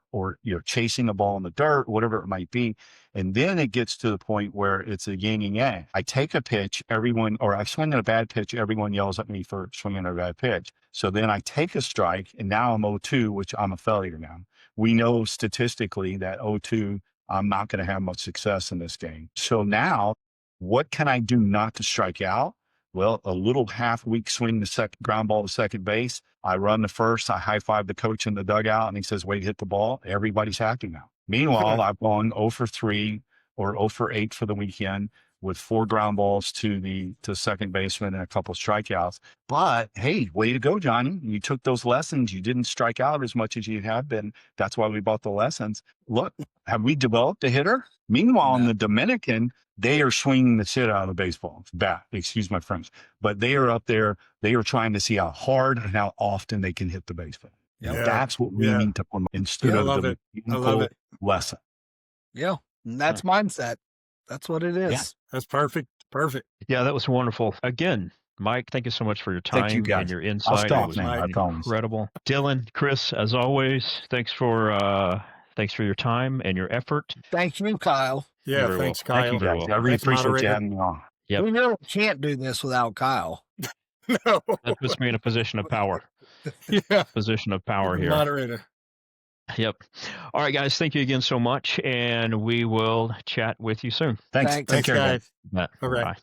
chasing a ball in the dirt, whatever it might be. And then it gets to the point where it's a yin and yang. I take a pitch, I swing at a bad pitch, everyone yells at me for swinging at a bad pitch. So then I take a strike, and now I'm 0-2, which I'm a failure now. We know statistically that 0-2, I'm not going to have much success in this game. So now, what can I do not to strike out? Well, a little half-weak swing, the ground ball to second base. I run the first, I high-five the coach in the dugout, and he says, way to hit the ball. Everybody's happy now. Meanwhile, I've gone 0-3 or 0-8 for the weekend with 4 ground balls to second baseman and a couple of strikeouts. But hey, way to go, Johnny. You took those lessons. You didn't strike out as much as you have been. That's why we bought the lessons. Look, have we developed a hitter? Meanwhile, in the Dominican, they are swinging the shit out of the baseball bat. Excuse my French, but they are up there. They are trying to see how hard and how often they can hit the baseball. Yeah. That's what we Yeah. need to promote instead I of love the it. I love mechanical it. lesson. Yeah. And that's mindset. That's what it is. That's perfect. Perfect. Yeah, that was wonderful. Again, Mike, thank you so much for your Thank you, time guys. and your I'll insight. It stop was now. I promise. incredible. Dylan, Chris, as always, thanks for your time and your effort. Thank you, Kyle. Yeah. very Thanks, well. Thank you Kyle. very Guys, well. I really Thanks, appreciate you moderator. having me on. Yep. We really can't do this without Kyle. No. That puts me in a position of power. Yeah. Position of power here. Moderator. Yep. All right, guys. Thank you again so much, and we will chat with you soon. Thanks. Thanks. Take care, guys. guys. All right. Bye.